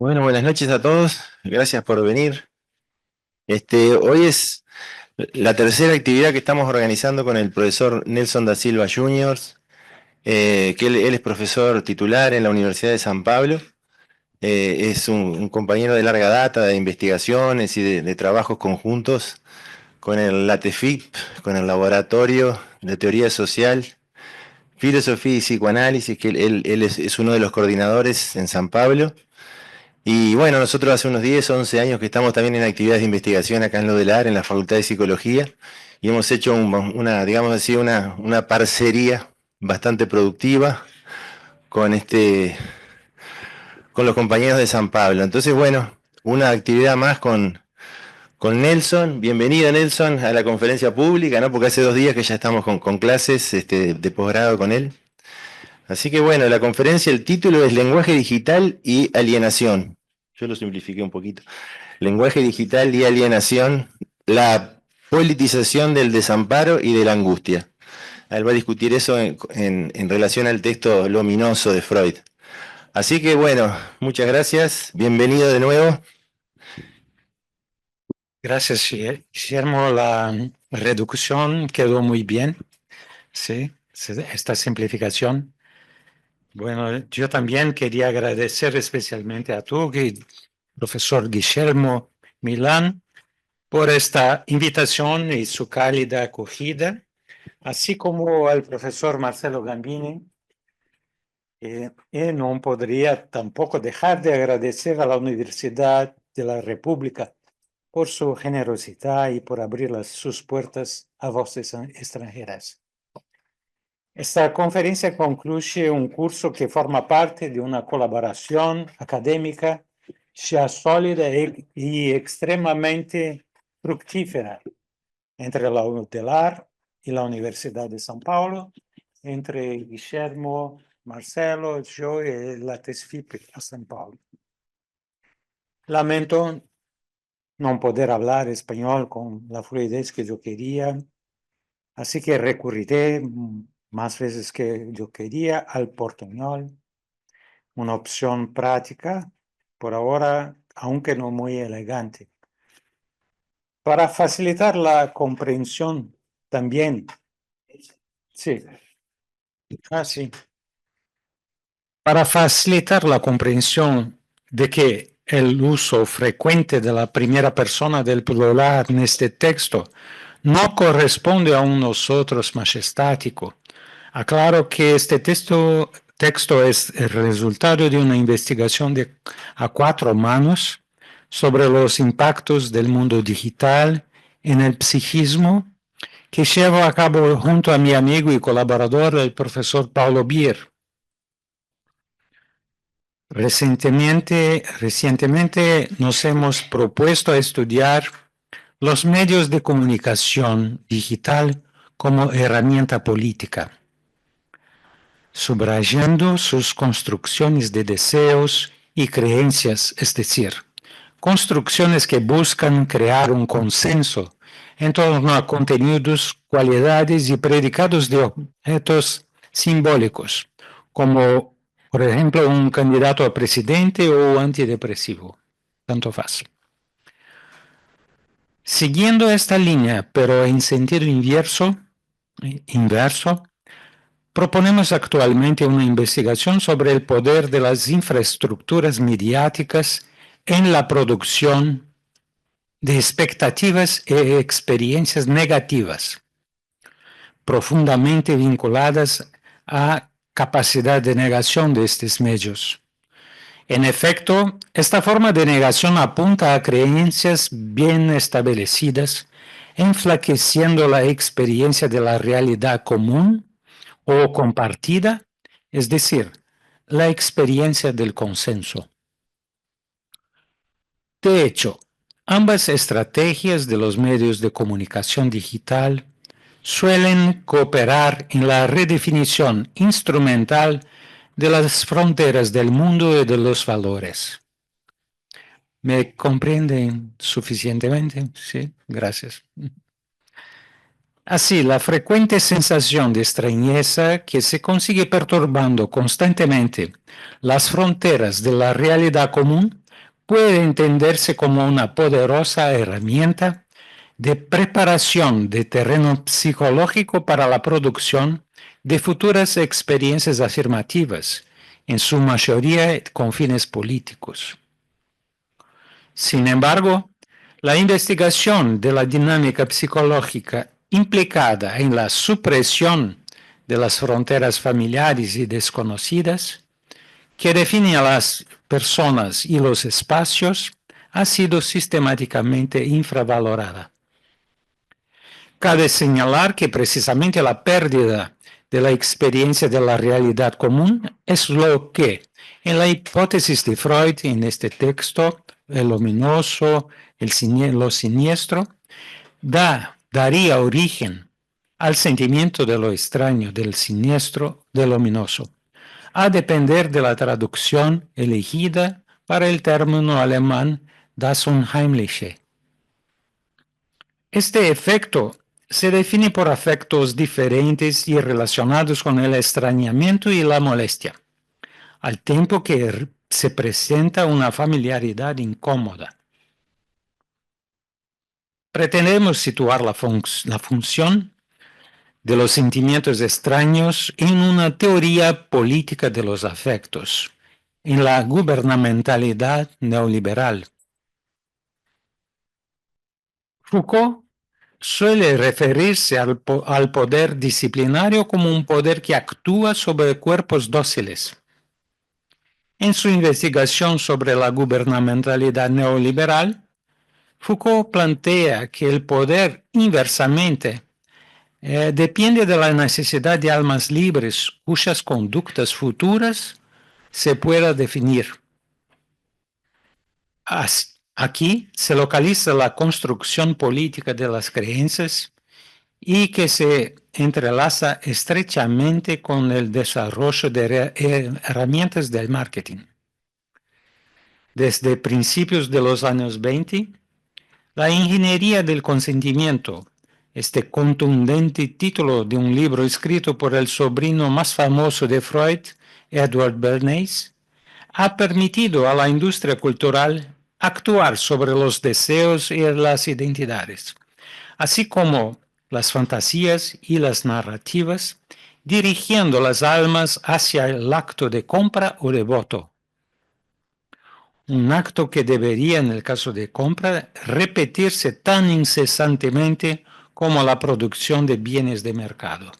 Bueno, buenas noches a todos. Gracias por venir. Hoy es la tercera actividad que estamos organizando con el profesor Nelson da Silva Jr., que él es profesor titular en la Universidad de San Pablo. Es un compañero de larga data de investigaciones y de trabajos conjuntos con el LATEFIP, con el Laboratorio de Teoría Social, Filosofía y Psicoanálisis, que él es uno de los coordinadores en San Pablo. Y bueno, nosotros hace unos 10, 11 años que estamos también en actividades de investigación acá en Lodelar, en la Facultad de Psicología, y hemos hecho una, digamos así, una parcería bastante productiva con, con los compañeros de San Pablo. Entonces, bueno, una actividad más con Nelson. Bienvenido, Nelson, a la conferencia pública, ¿no? Porque hace 2 días que ya estamos con clases de posgrado con él. Así que bueno, la conferencia, el título es Lenguaje Digital y Alienación. Yo lo simplifiqué un poquito. Lenguaje digital y alienación, la politización del desamparo y de la angustia. Él va a discutir eso en relación al texto luminoso de Freud. Así que bueno, muchas gracias, bienvenido de nuevo. Gracias, Guillermo. La reducción quedó muy bien, sí, esta simplificación. Bueno, yo también quería agradecer especialmente a tú, profesor Guillermo Milán, por esta invitación y su cálida acogida, así como al profesor Marcelo Gambini. Y no podría tampoco dejar de agradecer a la Universidad de la República por su generosidad y por abrir sus puertas a voces extranjeras. Esta conferencia concluye un curso que forma parte de una colaboración académica ya sólida y extremadamente fructífera entre la UTELAR y la Universidad de São Paulo, entre Guillermo, Marcelo, yo y la TESFIP a São Paulo. Lamento no poder hablar español con la fluidez que yo quería, así que recurriré más veces que yo quería al portuñol, una opción práctica, por ahora, aunque no muy elegante. Para facilitar la comprensión también. Sí. Sí. Para facilitar la comprensión de que el uso frecuente de la primera persona del plural en este texto no corresponde a un nosotros majestático, aclaro que este texto es el resultado de una investigación a 4 manos sobre los impactos del mundo digital en el psiquismo que llevo a cabo junto a mi amigo y colaborador, el profesor Paulo Bier. Recientemente nos hemos propuesto a estudiar los medios de comunicación digital como herramienta política, subrayando sus construcciones de deseos y creencias, es decir, construcciones que buscan crear un consenso en torno a contenidos, cualidades y predicados de objetos simbólicos, como por ejemplo un candidato a presidente o antidepresivo, tanto fácil. Siguiendo esta línea, pero en sentido inverso, proponemos actualmente una investigación sobre el poder de las infraestructuras mediáticas en la producción de expectativas e experiencias negativas, profundamente vinculadas a capacidad de negación de estos medios. En efecto, esta forma de negación apunta a creencias bien establecidas, enflaqueciendo la experiencia de la realidad común o compartida, es decir, la experiencia del consenso. De hecho, ambas estrategias de los medios de comunicación digital suelen cooperar en la redefinición instrumental de las fronteras del mundo y de los valores. ¿Me comprenden suficientemente? Sí, gracias. Así, la frecuente sensación de extrañeza que se consigue perturbando constantemente las fronteras de la realidad común puede entenderse como una poderosa herramienta de preparación de terreno psicológico para la producción de futuras experiencias afirmativas, en su mayoría con fines políticos. Sin embargo, la investigación de la dinámica psicológica implicada en la supresión de las fronteras familiares y desconocidas, que define a las personas y los espacios, ha sido sistemáticamente infravalorada. Cabe señalar que precisamente la pérdida de la experiencia de la realidad común es lo que, en la hipótesis de Freud, en este texto, el ominoso, lo siniestro, daría origen al sentimiento de lo extraño, del siniestro, del ominoso, a depender de la traducción elegida para el término alemán das Unheimliche. Este efecto se define por afectos diferentes y relacionados con el extrañamiento y la molestia, al tiempo que se presenta una familiaridad incómoda. Pretendemos situar la función de los sentimientos extraños en una teoría política de los afectos, en la gubernamentalidad neoliberal. Foucault suele referirse al poder disciplinario como un poder que actúa sobre cuerpos dóciles. En su investigación sobre la gubernamentalidad neoliberal, Foucault plantea que el poder inversamente depende de la necesidad de almas libres cuyas conductas futuras se pueda definir. Aquí se localiza la construcción política de las creencias y que se entrelaza estrechamente con el desarrollo de herramientas del marketing. Desde principios de los años 20, la ingeniería del consentimiento, este contundente título de un libro escrito por el sobrino más famoso de Freud, Edward Bernays, ha permitido a la industria cultural actuar sobre los deseos y las identidades, así como las fantasías y las narrativas, dirigiendo las almas hacia el acto de compra o de voto. Un acto que debería, en el caso de compra, repetirse tan incesantemente como la producción de bienes de mercado.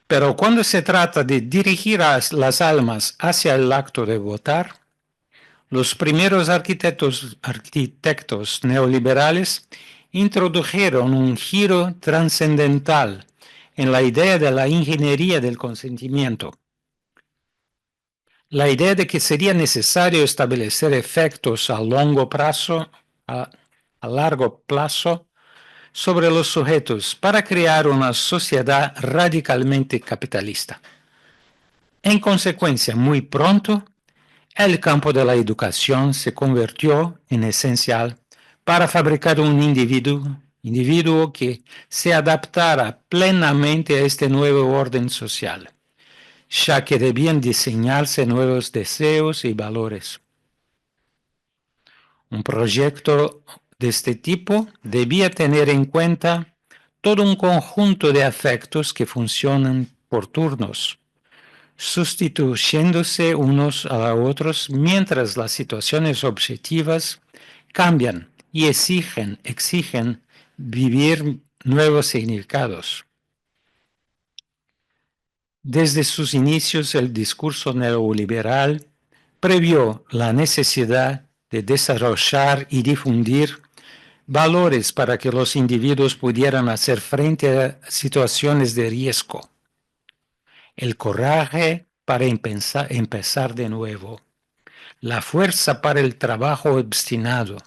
Pero cuando se trata de dirigir a las almas hacia el acto de votar, los primeros arquitectos neoliberales introdujeron un giro trascendental en la idea de la ingeniería del consentimiento. La idea de que sería necesario establecer efectos a largo plazo sobre los sujetos para crear una sociedad radicalmente capitalista. En consecuencia, muy pronto, el campo de la educación se convirtió en esencial para fabricar un individuo que se adaptara plenamente a este nuevo orden social, ya que debían diseñarse nuevos deseos y valores. Un proyecto de este tipo debía tener en cuenta todo un conjunto de afectos que funcionan por turnos, sustituyéndose unos a otros mientras las situaciones objetivas cambian y exigen vivir nuevos significados. Desde sus inicios, el discurso neoliberal previó la necesidad de desarrollar y difundir valores para que los individuos pudieran hacer frente a situaciones de riesgo. El coraje para empezar de nuevo, la fuerza para el trabajo obstinado,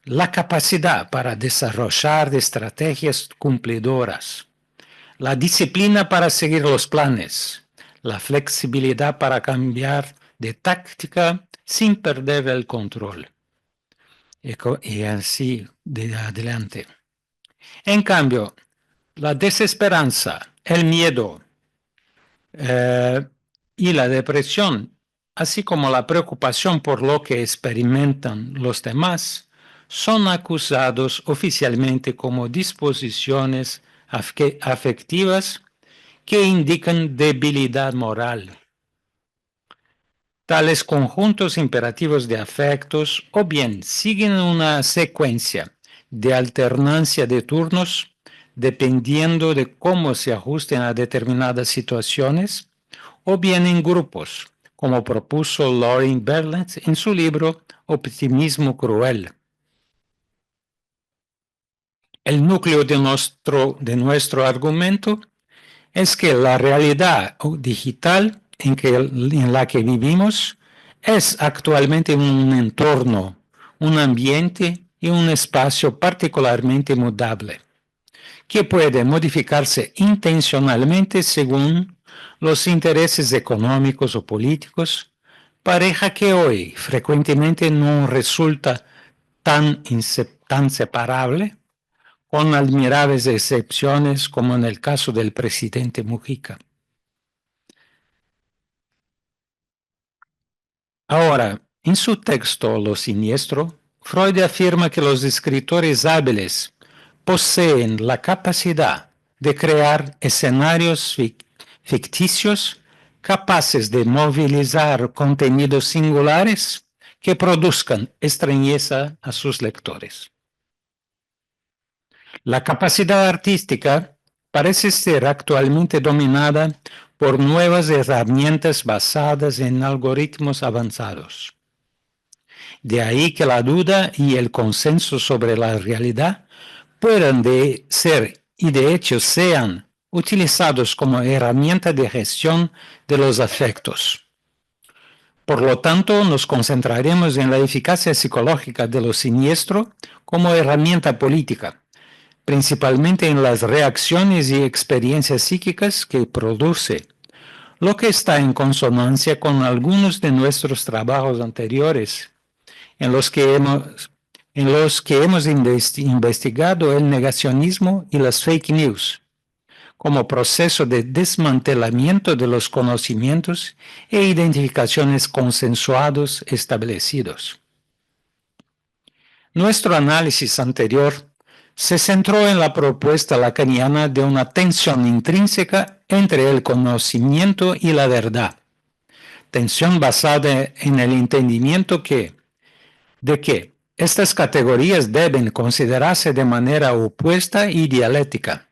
la capacidad para desarrollar estrategias cumplidoras, la disciplina para seguir los planes, la flexibilidad para cambiar de táctica sin perder el control. Y así de adelante. En cambio, la desesperanza, el miedo y la depresión así como la preocupación por lo que experimentan los demás, son acusados oficialmente como disposiciones afectivas que indican debilidad moral. Tales conjuntos imperativos de afectos o bien siguen una secuencia de alternancia de turnos dependiendo de cómo se ajusten a determinadas situaciones, o bien en grupos, como propuso Lauren Berlitz en su libro Optimismo Cruel. El núcleo de nuestro argumento es que la realidad digital en la que vivimos es actualmente un entorno, un ambiente y un espacio particularmente mudable, que puede modificarse intencionalmente según los intereses económicos o políticos, pareja que hoy frecuentemente no resulta tan separable, con admirables excepciones como en el caso del presidente Mujica. Ahora, en su texto Lo Siniestro, Freud afirma que los escritores hábiles poseen la capacidad de crear escenarios ficticios capaces de movilizar contenidos singulares que produzcan extrañeza a sus lectores. La capacidad artística parece ser actualmente dominada por nuevas herramientas basadas en algoritmos avanzados. De ahí que la duda y el consenso sobre la realidad puedan ser y de hecho sean utilizados como herramienta de gestión de los afectos. Por lo tanto, nos concentraremos en la eficacia psicológica de lo siniestro como herramienta política, principalmente en las reacciones y experiencias psíquicas que produce, lo que está en consonancia con algunos de nuestros trabajos anteriores, en los que hemos investigado el negacionismo y las fake news como proceso de desmantelamiento de los conocimientos e identificaciones consensuados establecidos. Nuestro análisis anterior se centró en la propuesta lacaniana de una tensión intrínseca entre el conocimiento y la verdad, tensión basada en el entendimiento de que estas categorías deben considerarse de manera opuesta y dialéctica.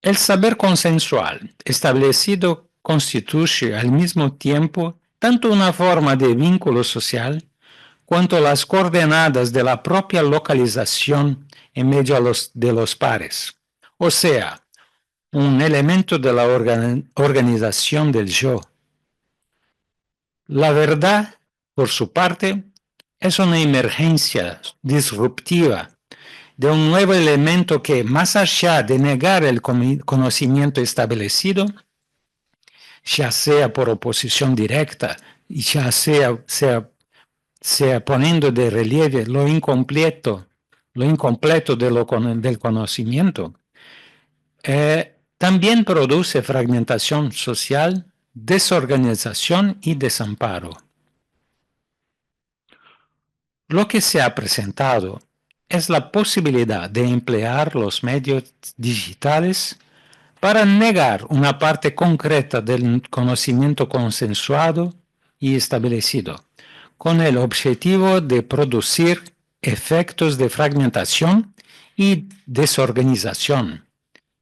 El saber consensual establecido constituye al mismo tiempo tanto una forma de vínculo social cuanto las coordenadas de la propia localización en medio de los pares, o sea, un elemento de la organización del yo. La verdad, por su parte, es una emergencia disruptiva de un nuevo elemento que, más allá de negar el conocimiento establecido, ya sea por oposición directa y ya sea poniendo de relieve lo incompleto del conocimiento, también produce fragmentación social, desorganización y desamparo. Lo que se ha presentado es la posibilidad de emplear los medios digitales para negar una parte concreta del conocimiento consensuado y establecido, con el objetivo de producir efectos de fragmentación y desorganización,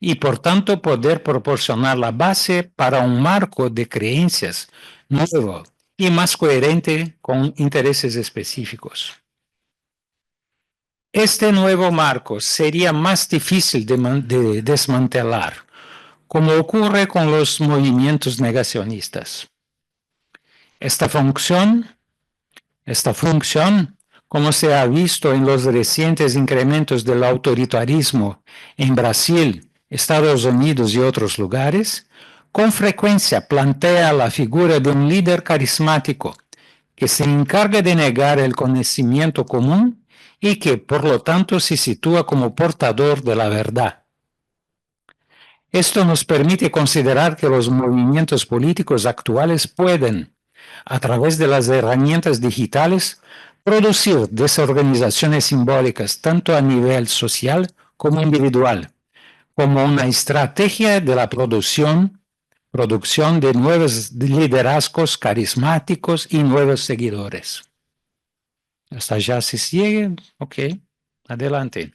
y por tanto poder proporcionar la base para un marco de creencias nuevo y más coherente con intereses específicos. Este nuevo marco sería más difícil de desmantelar, como ocurre con los movimientos negacionistas. Esta función, como se ha visto en los recientes incrementos del autoritarismo en Brasil, Estados Unidos y otros lugares, con frecuencia plantea la figura de un líder carismático que se encarga de negar el conocimiento común y que, por lo tanto, se sitúa como portador de la verdad. Esto nos permite considerar que los movimientos políticos actuales pueden, a través de las herramientas digitales, producir desorganizaciones simbólicas tanto a nivel social como individual, como una estrategia de la producción de nuevos liderazgos carismáticos y nuevos seguidores. ¿Hasta allá se sigue? Ok, adelante.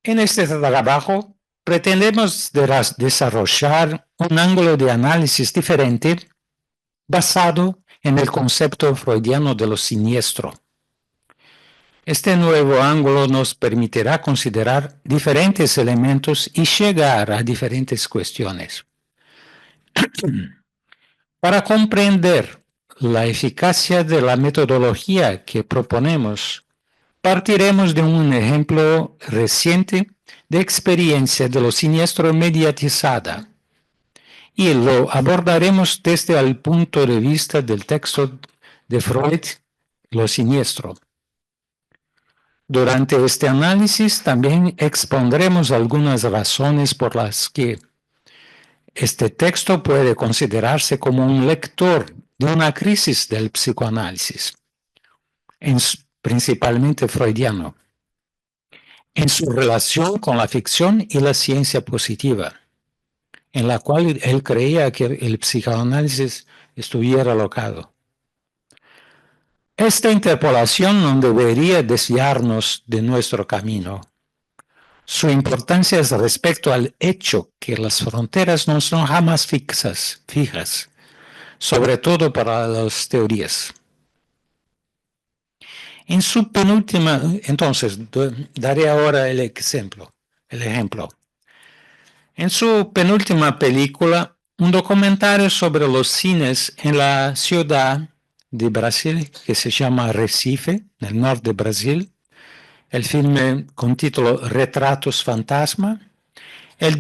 En este trabajo pretendemos desarrollar un ángulo de análisis diferente basado en el concepto freudiano de lo siniestro. Este nuevo ángulo nos permitirá considerar diferentes elementos y llegar a diferentes cuestiones. Para comprender la eficacia de la metodología que proponemos, partiremos de un ejemplo reciente de experiencia de lo siniestro mediatizada y lo abordaremos desde el punto de vista del texto de Freud, Lo siniestro. Durante este análisis también expondremos algunas razones por las que este texto puede considerarse como un lector de una crisis del psicoanálisis, principalmente freudiano, en su relación con la ficción y la ciencia positiva, en la cual él creía que el psicoanálisis estuviera alocado. Esta interpolación no debería desviarnos de nuestro camino. Su importancia es respecto al hecho que las fronteras no son jamás fijas, sobre todo para las teorías. En su penúltima, entonces, daré ahora el ejemplo. En su penúltima película, un documentario sobre los cines en la ciudad de Brasil, que se llama Recife, en el norte de Brasil, el filme con título Retratos Fantasma, el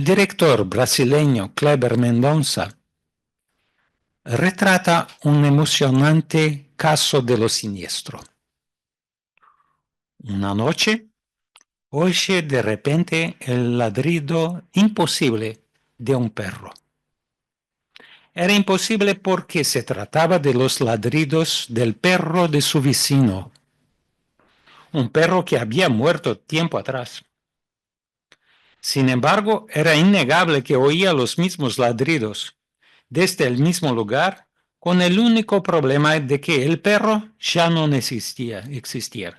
director brasileño Kleber Mendonça retrata un emocionante caso de lo siniestro. Una noche, oye de repente el ladrido imposible de un perro. Era imposible porque se trataba de los ladridos del perro de su vecino, un perro que había muerto tiempo atrás. Sin embargo, era innegable que oía los mismos ladridos desde el mismo lugar, con el único problema de que el perro ya no existía.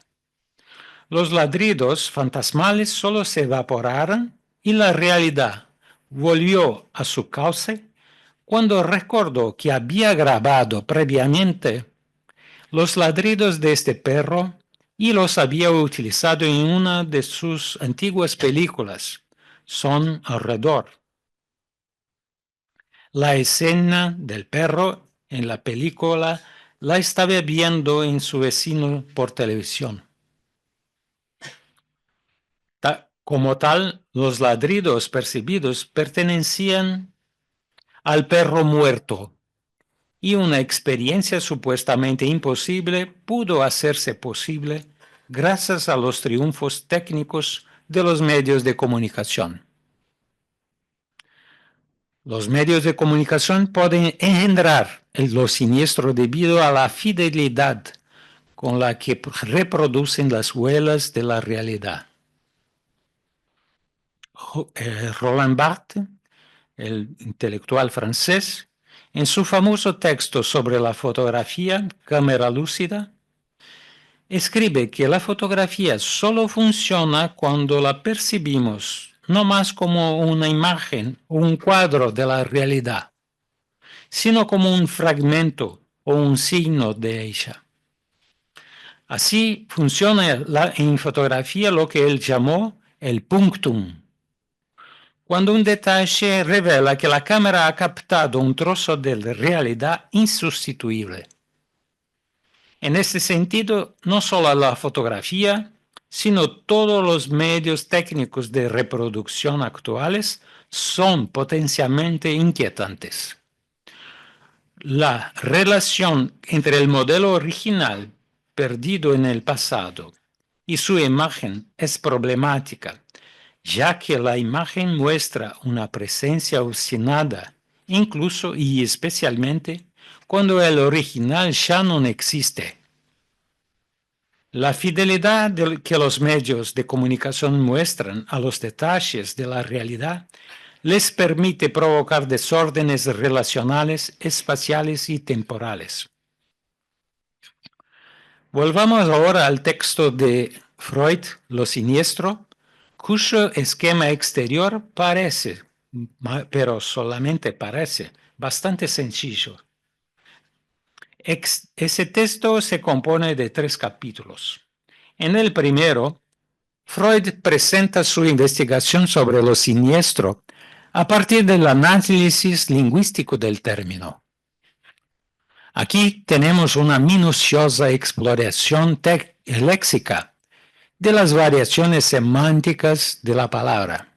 Los ladridos fantasmales solo se evaporaron y la realidad volvió a su cauce cuando recordó que había grabado previamente los ladridos de este perro y los había utilizado en una de sus antiguas películas, Son alrededor. La escena del perro en la película la estaba viendo en su vecino por televisión. Como tal, los ladridos percibidos pertenecían al perro muerto y una experiencia supuestamente imposible pudo hacerse posible gracias a los triunfos técnicos de los medios de comunicación. Los medios de comunicación pueden engendrar lo siniestro debido a la fidelidad con la que reproducen las huellas de la realidad. Roland Barthes, el intelectual francés, en su famoso texto sobre la fotografía, Cámara lúcida, escribe que la fotografía solo funciona cuando la percibimos no más como una imagen o un cuadro de la realidad, sino como un fragmento o un signo de ella. Así funciona en fotografía lo que él llamó el punctum. Cuando un detalle revela que la cámara ha captado un trozo de realidad insustituible. En este sentido, no solo la fotografía, sino todos los medios técnicos de reproducción actuales son potencialmente inquietantes. La relación entre el modelo original perdido en el pasado y su imagen es problemática, ya que la imagen muestra una presencia obstinada, incluso y especialmente cuando el original ya no existe. La fidelidad que los medios de comunicación muestran a los detalles de la realidad les permite provocar desórdenes relacionales, espaciales y temporales. Volvamos ahora al texto de Freud, Lo siniestro, cuyo esquema exterior parece, pero solamente parece, bastante sencillo. Ese texto se compone de 3 capítulos. En el primero, Freud presenta su investigación sobre lo siniestro a partir del análisis lingüístico del término. Aquí tenemos una minuciosa exploración léxica de las variaciones semánticas de la palabra,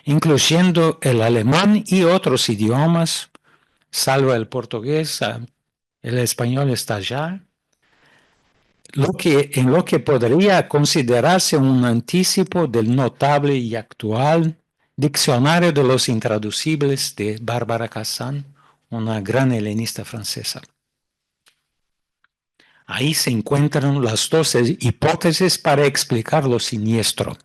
incluyendo el alemán y otros idiomas, salvo el portugués, el español está allá, en lo que podría considerarse un anticipo del notable y actual Diccionario de los Intraducibles de Bárbara Cassin, una gran helenista francesa. Ahí se encuentran las 2 hipótesis para explicar lo siniestro,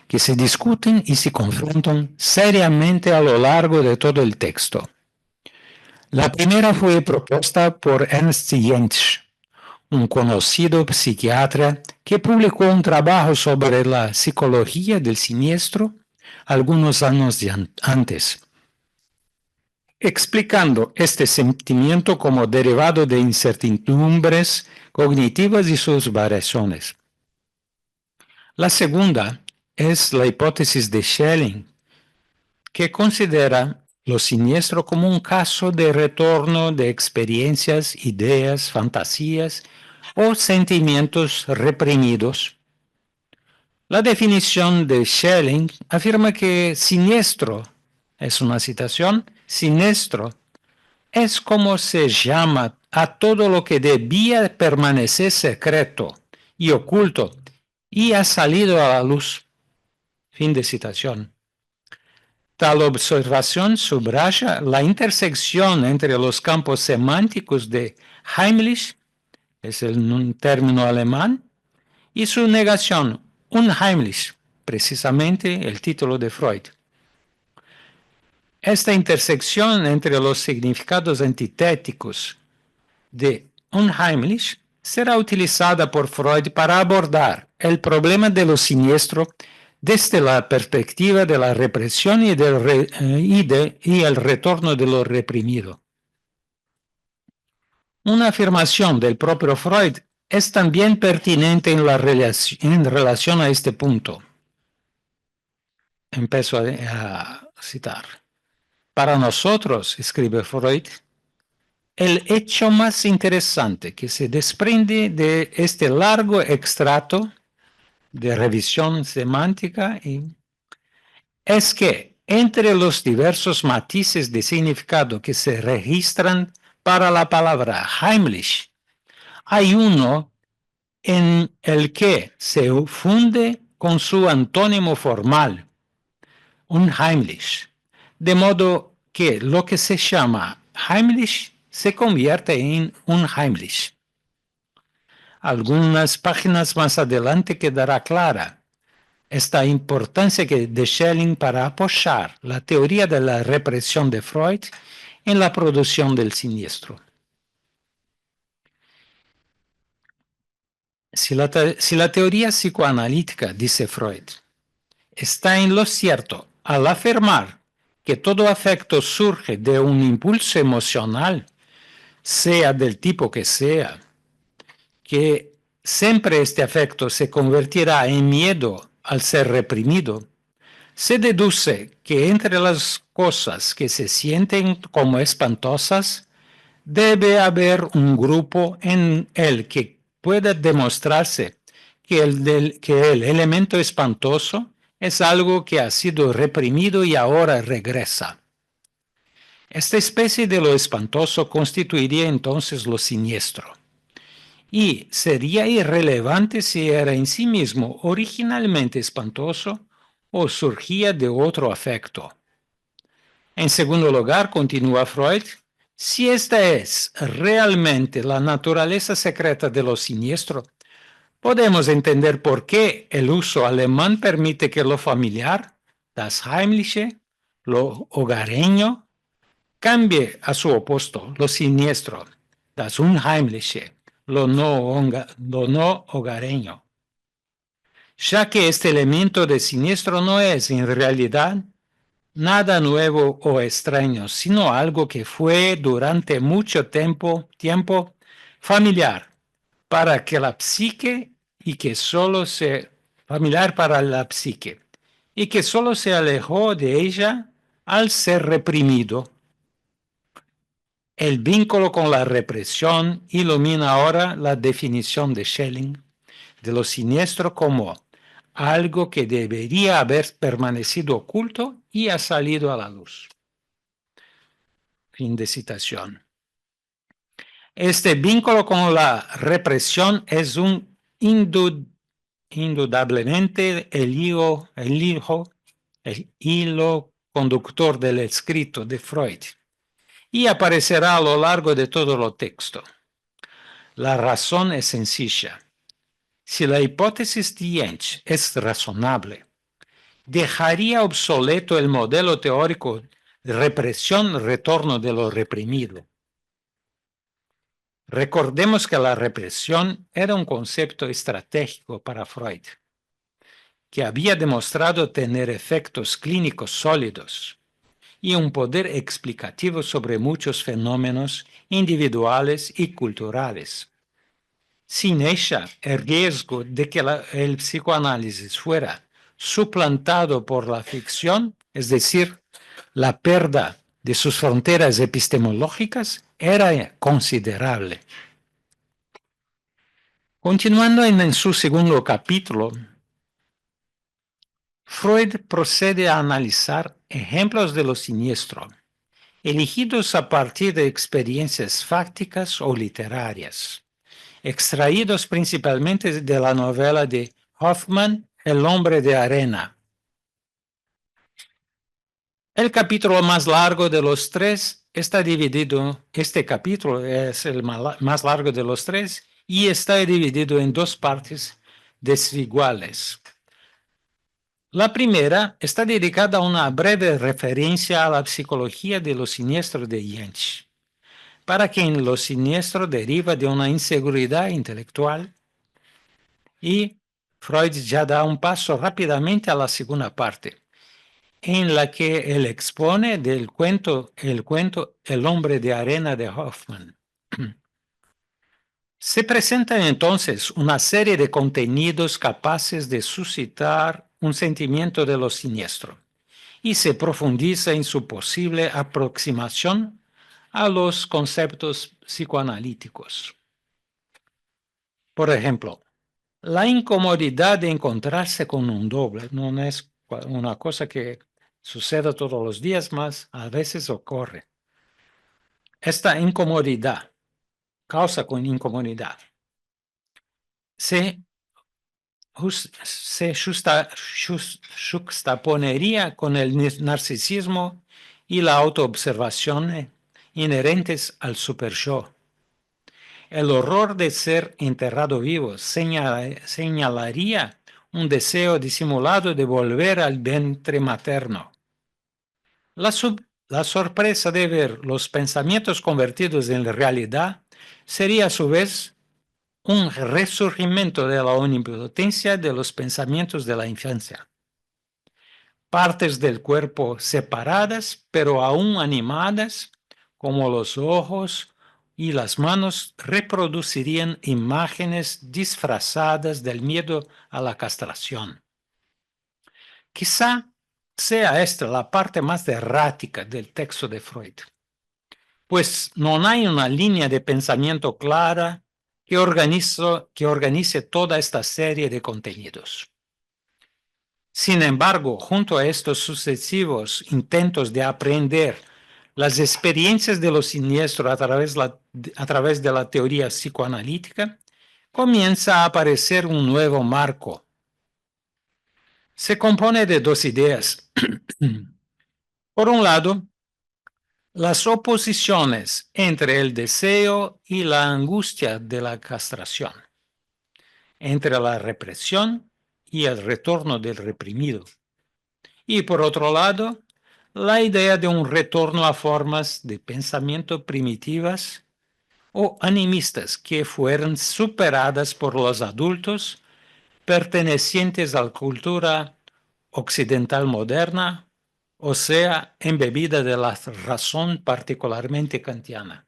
que se discuten y se confrontan seriamente a lo largo de todo el texto. La primera fue propuesta por Ernst Jentsch, un conocido psiquiatra que publicó un trabajo sobre la psicología del siniestro algunos años antes, explicando este sentimiento como derivado de incertidumbres cognitivas y sus variaciones. La segunda es la hipótesis de Schelling, que considera lo siniestro como un caso de retorno de experiencias, ideas, fantasías o sentimientos reprimidos. La definición de Schelling afirma que siniestro, es una citación, siniestro es como se llama a todo lo que debía permanecer secreto y oculto y ha salido a la luz. Fin de citación. Tal observación subraya la intersección entre los campos semánticos de Heimlich, es un término alemán, y su negación, unheimlich, precisamente el título de Freud. Esta intersección entre los significados antitéticos de unheimlich será utilizada por Freud para abordar el problema de lo siniestro desde la perspectiva de la represión y el retorno de lo reprimido. Una afirmación del propio Freud es también pertinente en relación a este punto. Empiezo a citar. Para nosotros, escribe Freud, el hecho más interesante que se desprende de este largo extracto de revisión semántica es que entre los diversos matices de significado que se registran para la palabra Heimlich, hay uno en el que se funde con su antónimo formal, unheimlich, de modo que lo que se llama Heimlich se convierte en unheimlich. Algunas páginas más adelante quedará clara esta importancia de Schelling para apoyar la teoría de la represión de Freud en la producción del siniestro. Si la teoría psicoanalítica, dice Freud, está en lo cierto al afirmar que todo afecto surge de un impulso emocional, sea del tipo que sea, que siempre este afecto se convertirá en miedo al ser reprimido, se deduce que entre las cosas que se sienten como espantosas, debe haber un grupo en el que pueda demostrarse que el elemento espantoso es algo que ha sido reprimido y ahora regresa. Esta especie de lo espantoso constituiría entonces lo siniestro. Y sería irrelevante si era en sí mismo originalmente espantoso o surgía de otro afecto. En segundo lugar, continúa Freud, si esta es realmente la naturaleza secreta de lo siniestro, podemos entender por qué el uso alemán permite que lo familiar, das Heimliche, lo hogareño, cambie a su opuesto, lo siniestro, das Unheimliche, lo no hogareño, ya que este elemento de siniestro no es en realidad nada nuevo o extraño, sino algo que fue durante mucho tiempo familiar para que la psique y que solo se familiar para la psique y que solo se alejó de ella al ser reprimido. El vínculo con la represión ilumina ahora la definición de Schelling de lo siniestro como algo que debería haber permanecido oculto y ha salido a la luz. Fin de citación. Este vínculo con la represión es indudablemente el hilo conductor del escrito de Freud y aparecerá a lo largo de todo el texto. La razón es sencilla. Si la hipótesis de Jentsch es razonable, dejaría obsoleto el modelo teórico de represión-retorno de lo reprimido. Recordemos que la represión era un concepto estratégico para Freud, que había demostrado tener efectos clínicos sólidos y un poder explicativo sobre muchos fenómenos individuales y culturales. Sin ella, el riesgo de que el psicoanálisis fuera suplantado por la ficción, es decir, la pérdida de sus fronteras epistemológicas, era considerable. Continuando en su segundo capítulo, Freud procede a analizar ejemplos de lo siniestro, elegidos a partir de experiencias fácticas o literarias, extraídos principalmente de la novela de Hoffmann, El hombre de arena. El capítulo más largo de los tres está dividido, este capítulo es el más largo de los tres y está dividido en dos partes desiguales. La primera está dedicada a una breve referencia a la psicología de lo siniestro de Jentsch, para quien lo siniestro deriva de una inseguridad intelectual, y Freud ya da un paso rápidamente a la segunda parte, en la que él expone del cuento El hombre de arena de Hoffmann. Se presentan entonces una serie de contenidos capaces de suscitar un sentimiento de lo siniestro y se profundiza en su posible aproximación a los conceptos psicoanalíticos. Por ejemplo, la incomodidad de encontrarse con un doble no es una cosa que sucede todos los días, más a veces ocurre. Esta incomodidad, causa con incomodidad, se juxtaponería con el narcisismo y la autoobservación inherentes al super-yo. El horror de ser enterrado vivo señalaría un deseo disimulado de volver al vientre materno. La sorpresa de ver los pensamientos convertidos en realidad sería a su vez un resurgimiento de la omnipotencia de los pensamientos de la infancia. Partes del cuerpo separadas, pero aún animadas, como los ojos y las manos, reproducirían imágenes disfrazadas del miedo a la castración. Quizá sea esta la parte más errática del texto de Freud, pues no hay una línea de pensamiento clara que organice toda esta serie de contenidos. Sin embargo, junto a estos sucesivos intentos de aprender las experiencias de lo siniestro a través de la teoría psicoanalítica, comienza a aparecer un nuevo marco. se compone de dos ideas. Por un lado, las oposiciones entre el deseo y la angustia de la castración, entre la represión y el retorno del reprimido. Y por otro lado, la idea de un retorno a formas de pensamiento primitivas o animistas que fueron superadas por los adultos pertenecientes a la cultura occidental moderna, o sea, embebida de la razón particularmente kantiana.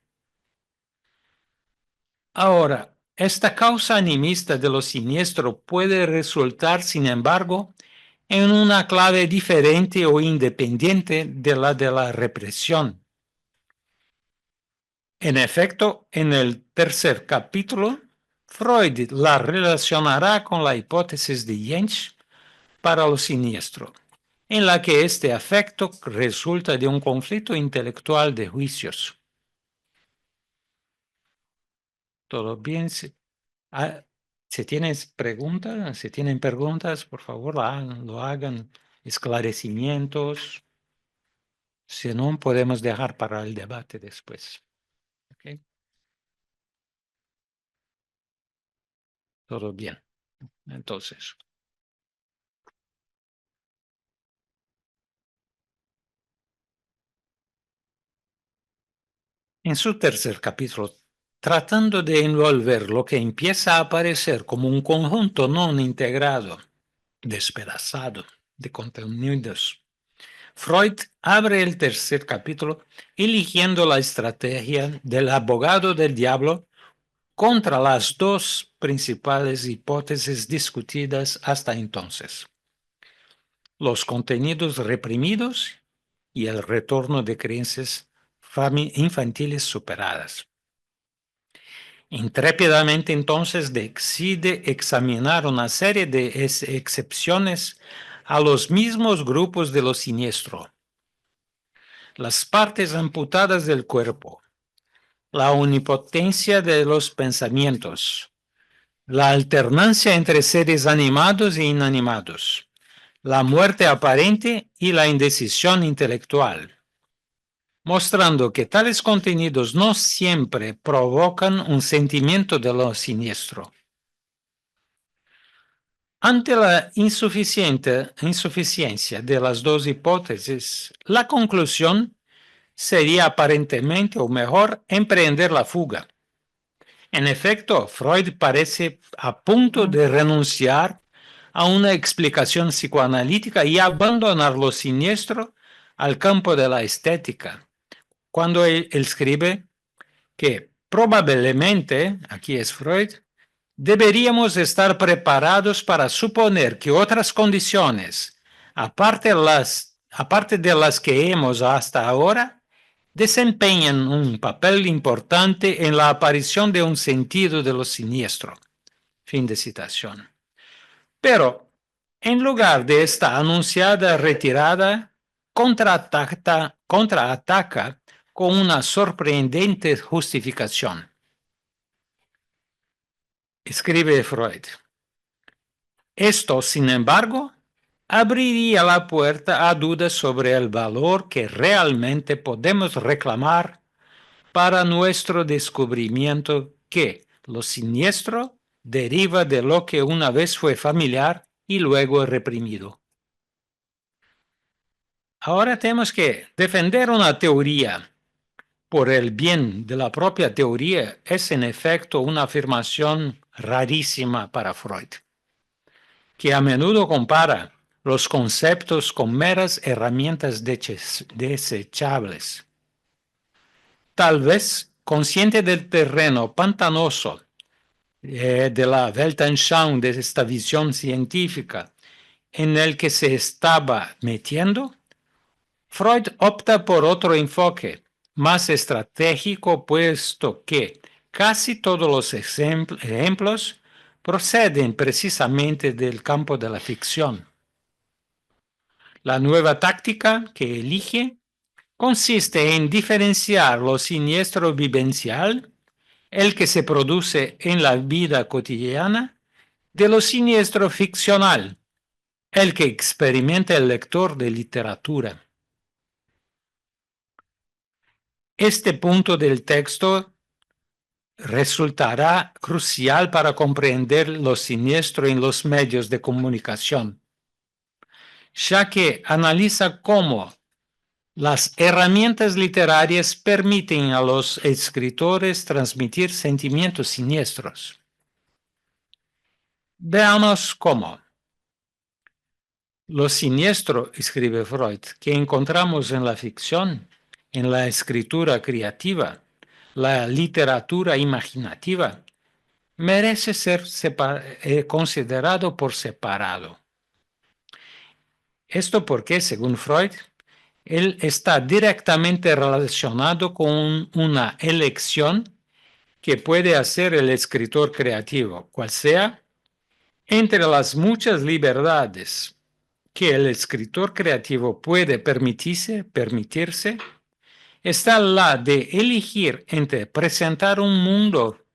Ahora, esta causa animista de lo siniestro puede resultar, sin embargo, en una clave diferente o independiente de la represión. En efecto, en el tercer capítulo, Freud la relacionará con la hipótesis de Jentsch para lo siniestro, en la que este afecto resulta de un conflicto intelectual de juicios. ¿Todo bien? Si tienen preguntas, por favor, lo hagan. Esclarecimientos. Si no, podemos dejar para el debate después. ¿Okay? Todo bien. Entonces, en su tercer capítulo, tratando de envolver lo que empieza a aparecer como un conjunto no integrado, despedazado de contenidos, Freud abre el tercer capítulo eligiendo la estrategia del abogado del diablo contra las dos principales hipótesis discutidas hasta entonces: los contenidos reprimidos y el retorno de creencias infantiles superadas. Intrépidamente entonces decide examinar una serie de excepciones a los mismos grupos de lo siniestro: las partes amputadas del cuerpo, la omnipotencia de los pensamientos, la alternancia entre seres animados e inanimados, la muerte aparente y la indecisión intelectual, mostrando que tales contenidos no siempre provocan un sentimiento de lo siniestro. Ante la insuficiencia de las dos hipótesis, la conclusión sería aparentemente, o mejor, emprender la fuga. En efecto, Freud parece a punto de renunciar a una explicación psicoanalítica y abandonar lo siniestro al campo de la estética, cuando él escribe que probablemente, aquí es Freud, deberíamos estar preparados para suponer que otras condiciones, aparte de las que hemos hasta ahora, desempeñan un papel importante en la aparición de un sentido de lo siniestro. Fin de citación. Pero, en lugar de esta anunciada retirada, contraataca con una sorprendente justificación. Escribe Freud: esto, sin embargo, abriría la puerta a dudas sobre el valor que realmente podemos reclamar para nuestro descubrimiento que lo siniestro deriva de lo que una vez fue familiar y luego reprimido. Ahora tenemos que defender una teoría por el bien de la propia teoría es en efecto una afirmación rarísima para Freud, que a menudo compara los conceptos con meras herramientas desechables. Tal vez, consciente del terreno pantanoso de la Weltanschauung, de esta visión científica en el que se estaba metiendo, Freud opta por otro enfoque más estratégico, puesto que casi todos los ejemplos proceden precisamente del campo de la ficción. La nueva táctica que elige consiste en diferenciar lo siniestro vivencial, el que se produce en la vida cotidiana, de lo siniestro ficcional, el que experimenta el lector de literatura. Este punto del texto resultará crucial para comprender lo siniestro en los medios de comunicación, ya que analiza cómo las herramientas literarias permiten a los escritores transmitir sentimientos siniestros. Veamos cómo. Lo siniestro, escribe Freud, que encontramos en la ficción, en la escritura creativa, la literatura imaginativa, merece ser considerado por separado. Esto porque, según Freud, él está directamente relacionado con una elección que puede hacer el escritor creativo, cual sea, entre las muchas libertades que el escritor creativo puede permitirse, está la de elegir entre presentar un mundo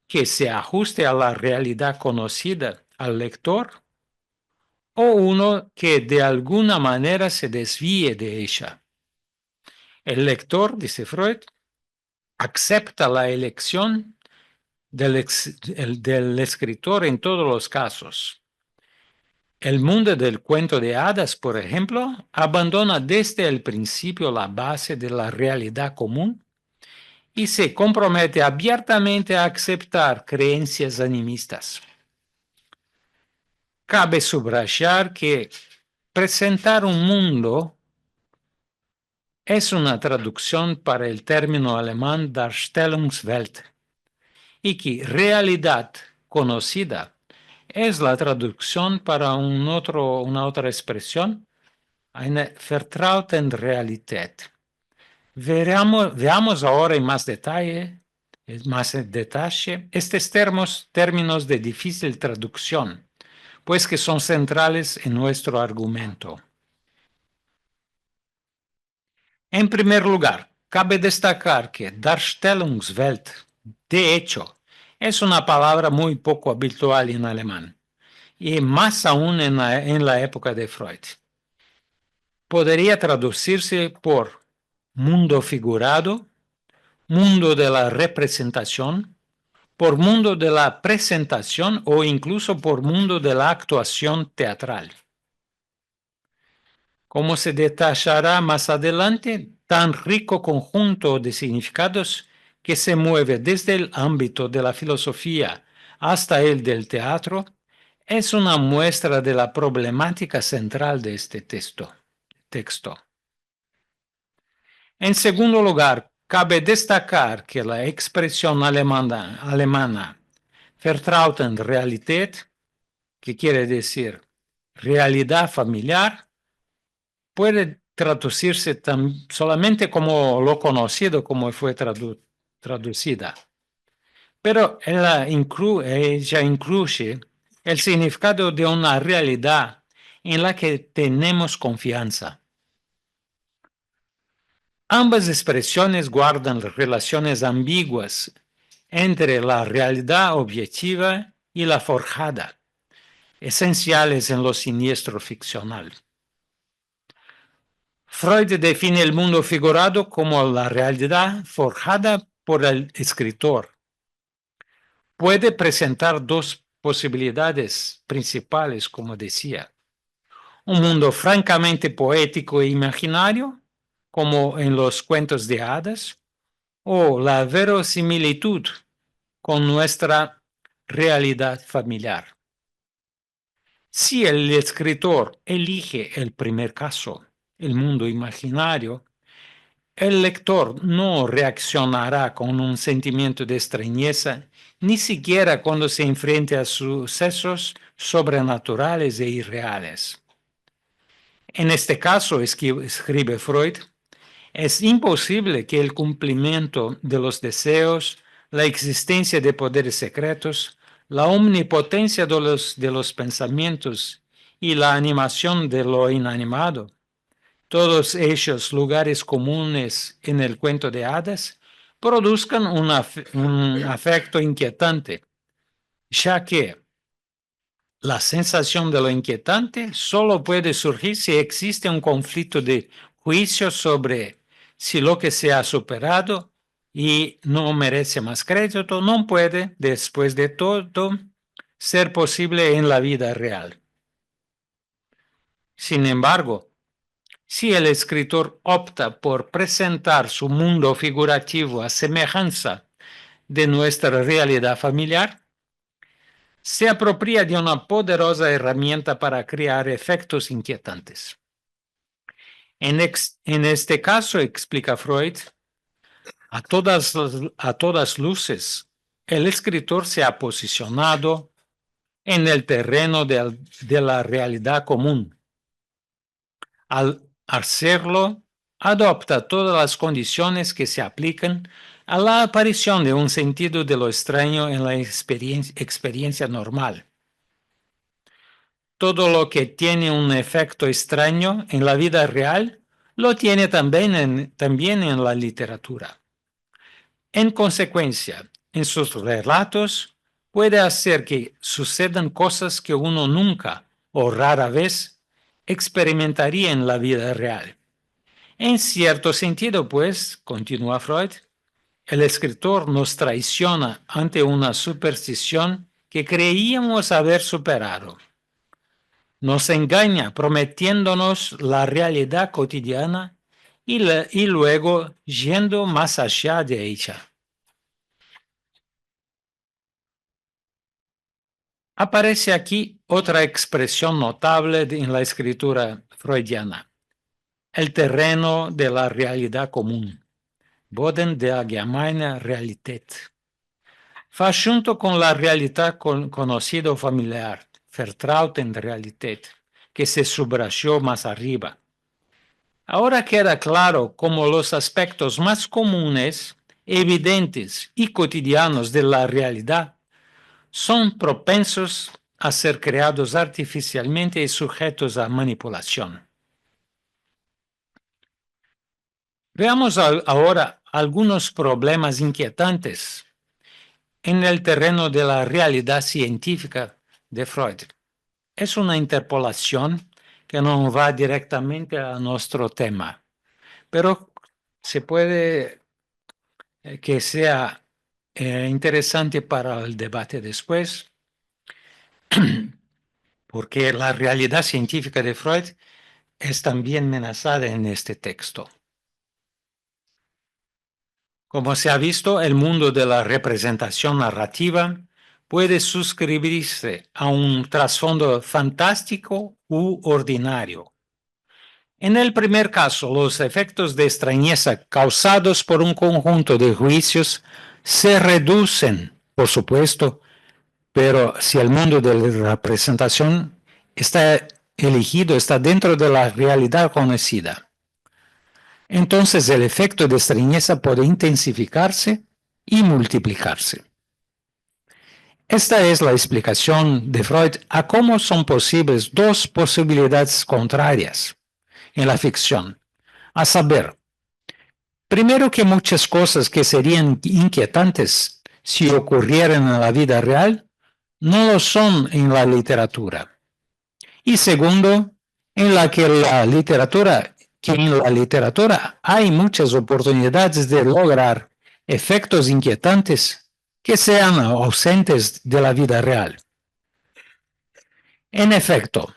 que se ajuste a la realidad conocida al lector o uno que de alguna manera se desvíe de ella. El lector, dice Freud, acepta la elección del escritor en todos los casos. El mundo del cuento de hadas, por ejemplo, abandona desde el principio la base de la realidad común y se compromete abiertamente a aceptar creencias animistas. Cabe subrayar que presentar un mundo es una traducción para el término alemán Darstellungswelt y que realidad conocida es la traducción para una otra expresión, eine vertraute Realität. Veamos ahora en más detalle estos términos de difícil traducción, pues que son centrales en nuestro argumento. En primer lugar, cabe destacar que Darstellungswelt, de hecho, es una palabra muy poco habitual en alemán, y más aún en la época de Freud. Podría traducirse por mundo figurado, mundo de la representación, por mundo de la presentación o incluso por mundo de la actuación teatral. Como se detallará más adelante, tan rico conjunto de significados que se mueve desde el ámbito de la filosofía hasta el del teatro, es una muestra de la problemática central de este texto. En segundo lugar, cabe destacar que la expresión alemana Vertrauten Realität, que quiere decir realidad familiar, puede traducirse solamente como lo conocido, como fue traducida. Pero ella incluye el significado de una realidad en la que tenemos confianza. Ambas expresiones guardan relaciones ambiguas entre la realidad objetiva y la forjada, esenciales en lo siniestro ficcional. Freud define el mundo figurado como la realidad forjada por el escritor. Puede presentar dos posibilidades principales, como decía. Un mundo francamente poético e imaginario, como en los cuentos de hadas, o la verosimilitud con nuestra realidad familiar. Si el escritor elige el primer caso, el mundo imaginario, el lector no reaccionará con un sentimiento de extrañeza, ni siquiera cuando se enfrente a sucesos sobrenaturales e irreales. En este caso, escribe Freud, es imposible que el cumplimiento de los deseos, la existencia de poderes secretos, la omnipotencia de los pensamientos y la animación de lo inanimado, todos ellos lugares comunes en el cuento de hadas, produzcan un afecto inquietante, ya que La sensación de lo inquietante solo puede surgir si existe un conflicto de juicio sobre si lo que se ha superado y no merece más crédito, no puede, después de todo, ser posible en la vida real. Sin embargo, si el escritor opta por presentar su mundo figurativo a semejanza de nuestra realidad familiar, se apropia de una poderosa herramienta para crear efectos inquietantes. En este caso, explica Freud, a todas luces, el escritor se ha posicionado en el terreno de la realidad común. Al hacerlo, adopta todas las condiciones que se aplican a la aparición de un sentido de lo extraño en la experiencia normal. Todo lo que tiene un efecto extraño en la vida real lo tiene también en la literatura. En consecuencia, en sus relatos puede hacer que sucedan cosas que uno nunca o rara vez experimentaría en la vida real. En cierto sentido, pues, continúa Freud, el escritor nos traiciona ante una superstición que creíamos haber superado. Nos engaña prometiéndonos la realidad cotidiana y luego yendo más allá de ella. Aparece aquí otra expresión notable en la escritura freudiana, el terreno de la realidad común, Boden der allgemeinen Realität. Va junto con la realidad conocida familiar, Vertrauten Realität, que se subrayó más arriba. Ahora queda claro cómo los aspectos más comunes, evidentes y cotidianos de la realidad son propensos a ser creados artificialmente y sujetos a manipulación. Veamos ahora algunos problemas inquietantes en el terreno de la realidad científica de Freud. Es una interpolación que no va directamente a nuestro tema, pero se puede que sea interesante para el debate después, porque la realidad científica de Freud es también amenazada en este texto. Como se ha visto, el mundo de la representación narrativa puede suscribirse a un trasfondo fantástico u ordinario. En el primer caso, los efectos de extrañeza causados por un conjunto de juicios se reducen, por supuesto, pero si el mundo de la representación está elegido, está dentro de la realidad conocida, entonces el efecto de extrañeza puede intensificarse y multiplicarse. Esta es la explicación de Freud a cómo son posibles dos posibilidades contrarias en la ficción, a saber, primero que muchas cosas que serían inquietantes si ocurrieran en la vida real, no lo son en la literatura. Y segundo, en la literatura hay muchas oportunidades de lograr efectos inquietantes que sean ausentes de la vida real. En efecto,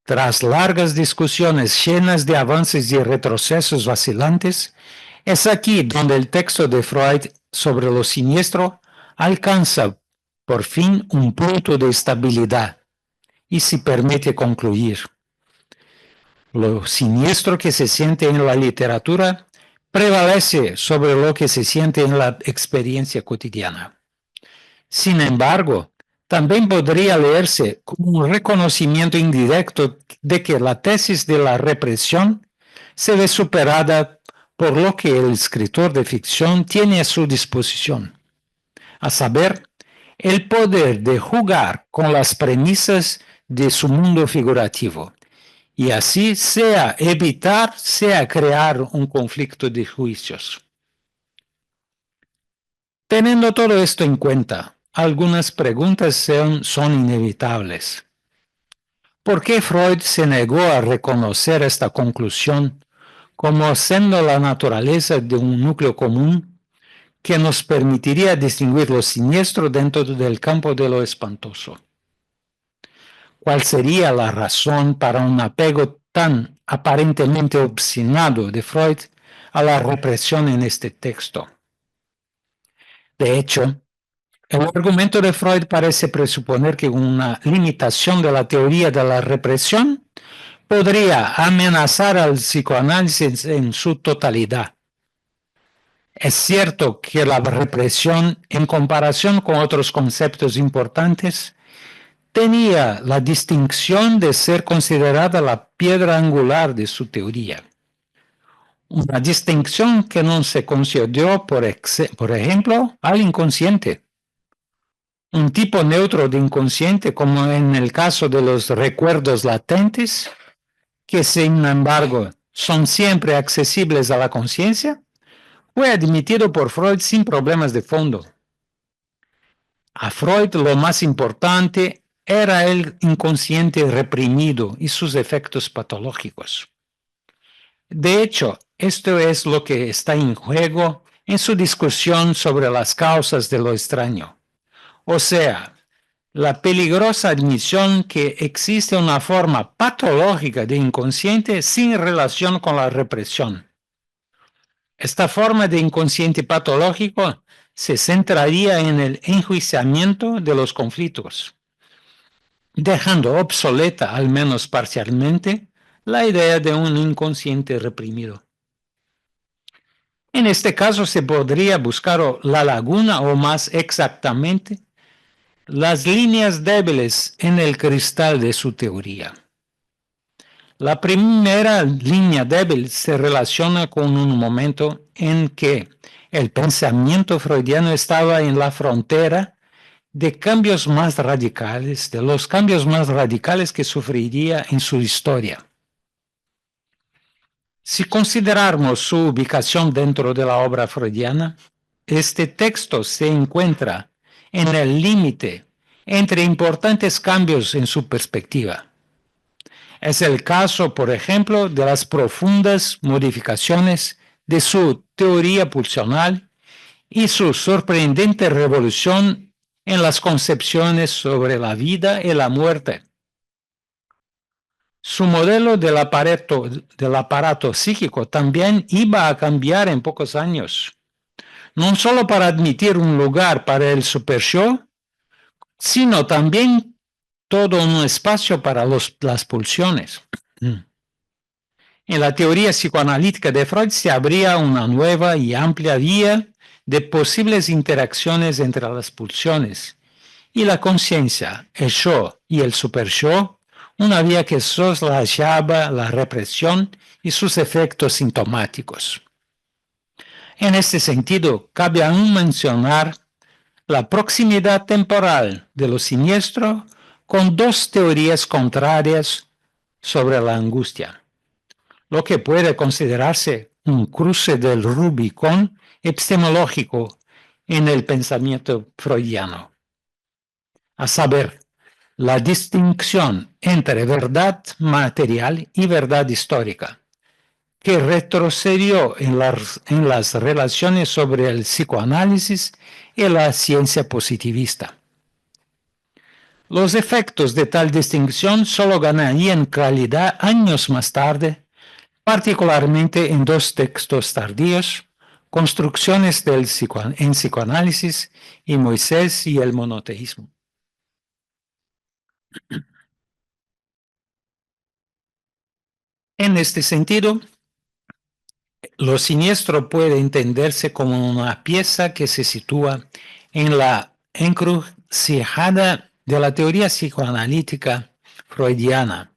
tras largas discusiones llenas de avances y retrocesos vacilantes, es aquí donde el texto de Freud sobre lo siniestro alcanza por fin un punto de estabilidad y se permite concluir. Lo siniestro que se siente en la literatura prevalece sobre lo que se siente en la experiencia cotidiana. Sin embargo, también podría leerse como un reconocimiento indirecto de que la tesis de la represión se ve superada por lo que el escritor de ficción tiene a su disposición, a saber, el poder de jugar con las premisas de su mundo figurativo, y así sea evitar, sea crear un conflicto de juicios. Teniendo todo esto en cuenta, algunas preguntas son inevitables. ¿Por qué Freud se negó a reconocer esta conclusión como siendo la naturaleza de un núcleo común que nos permitiría distinguir lo siniestro dentro del campo de lo espantoso? ¿Cuál sería la razón para un apego tan aparentemente obstinado de Freud a la represión en este texto? De hecho, el argumento de Freud parece presuponer que una limitación de la teoría de la represión podría amenazar al psicoanálisis en su totalidad. Es cierto que la represión, en comparación con otros conceptos importantes, tenía la distinción de ser considerada la piedra angular de su teoría. Una distinción que no se concedió, por ejemplo, al inconsciente. Un tipo neutro de inconsciente, como en el caso de los recuerdos latentes, que sin embargo son siempre accesibles a la conciencia, fue admitido por Freud sin problemas de fondo. A Freud lo más importante era el inconsciente reprimido y sus efectos patológicos. De hecho, esto es lo que está en juego en su discusión sobre las causas de lo extraño. O sea, la peligrosa admisión que existe una forma patológica de inconsciente sin relación con la represión. Esta forma de inconsciente patológico se centraría en el enjuiciamiento de los conflictos, dejando obsoleta, al menos parcialmente, la idea de un inconsciente reprimido. En este caso se podría buscar la laguna o más exactamente las líneas débiles en el cristal de su teoría. La primera línea débil se relaciona con un momento en que el pensamiento freudiano estaba en la frontera de cambios más radicales, de los cambios más radicales que sufriría en su historia. Si consideramos su ubicación dentro de la obra freudiana, este texto se encuentra en el límite entre importantes cambios en su perspectiva. Es el caso, por ejemplo, de las profundas modificaciones de su teoría pulsional y su sorprendente revolución en las concepciones sobre la vida y la muerte. Su modelo del aparato psíquico también iba a cambiar en pocos años, no solo para admitir un lugar para el super-yo, sino también todo un espacio para las pulsiones. En la teoría psicoanalítica de Freud se abría una nueva y amplia vía de posibles interacciones entre las pulsiones y la conciencia, el yo y el super-yo, una vía que soslayaba la represión y sus efectos sintomáticos. En este sentido, cabe aún mencionar la proximidad temporal de lo siniestro con dos teorías contrarias sobre la angustia, lo que puede considerarse un cruce del Rubicón epistemológico en el pensamiento freudiano. A saber, la distinción entre verdad material y verdad histórica, que retrocedió en las relaciones sobre el psicoanálisis y la ciencia positivista. Los efectos de tal distinción solo ganarían calidad años más tarde, particularmente en dos textos tardíos, Construcciones en psicoanálisis y Moisés y el monoteísmo. En este sentido, lo siniestro puede entenderse como una pieza que se sitúa en la encrucijada de la teoría psicoanalítica freudiana,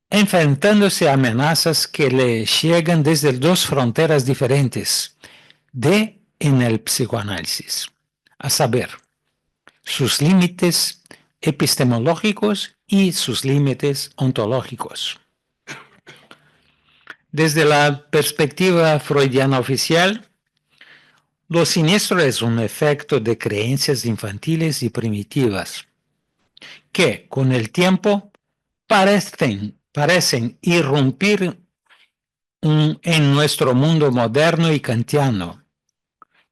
enfrentándose a amenazas que le llegan desde dos fronteras diferentes en el psicoanálisis, a saber, sus límites epistemológicos y sus límites ontológicos. Desde la perspectiva freudiana oficial, lo siniestro es un efecto de creencias infantiles y primitivas que, con el tiempo, parecen irrumpir en nuestro mundo moderno y kantiano,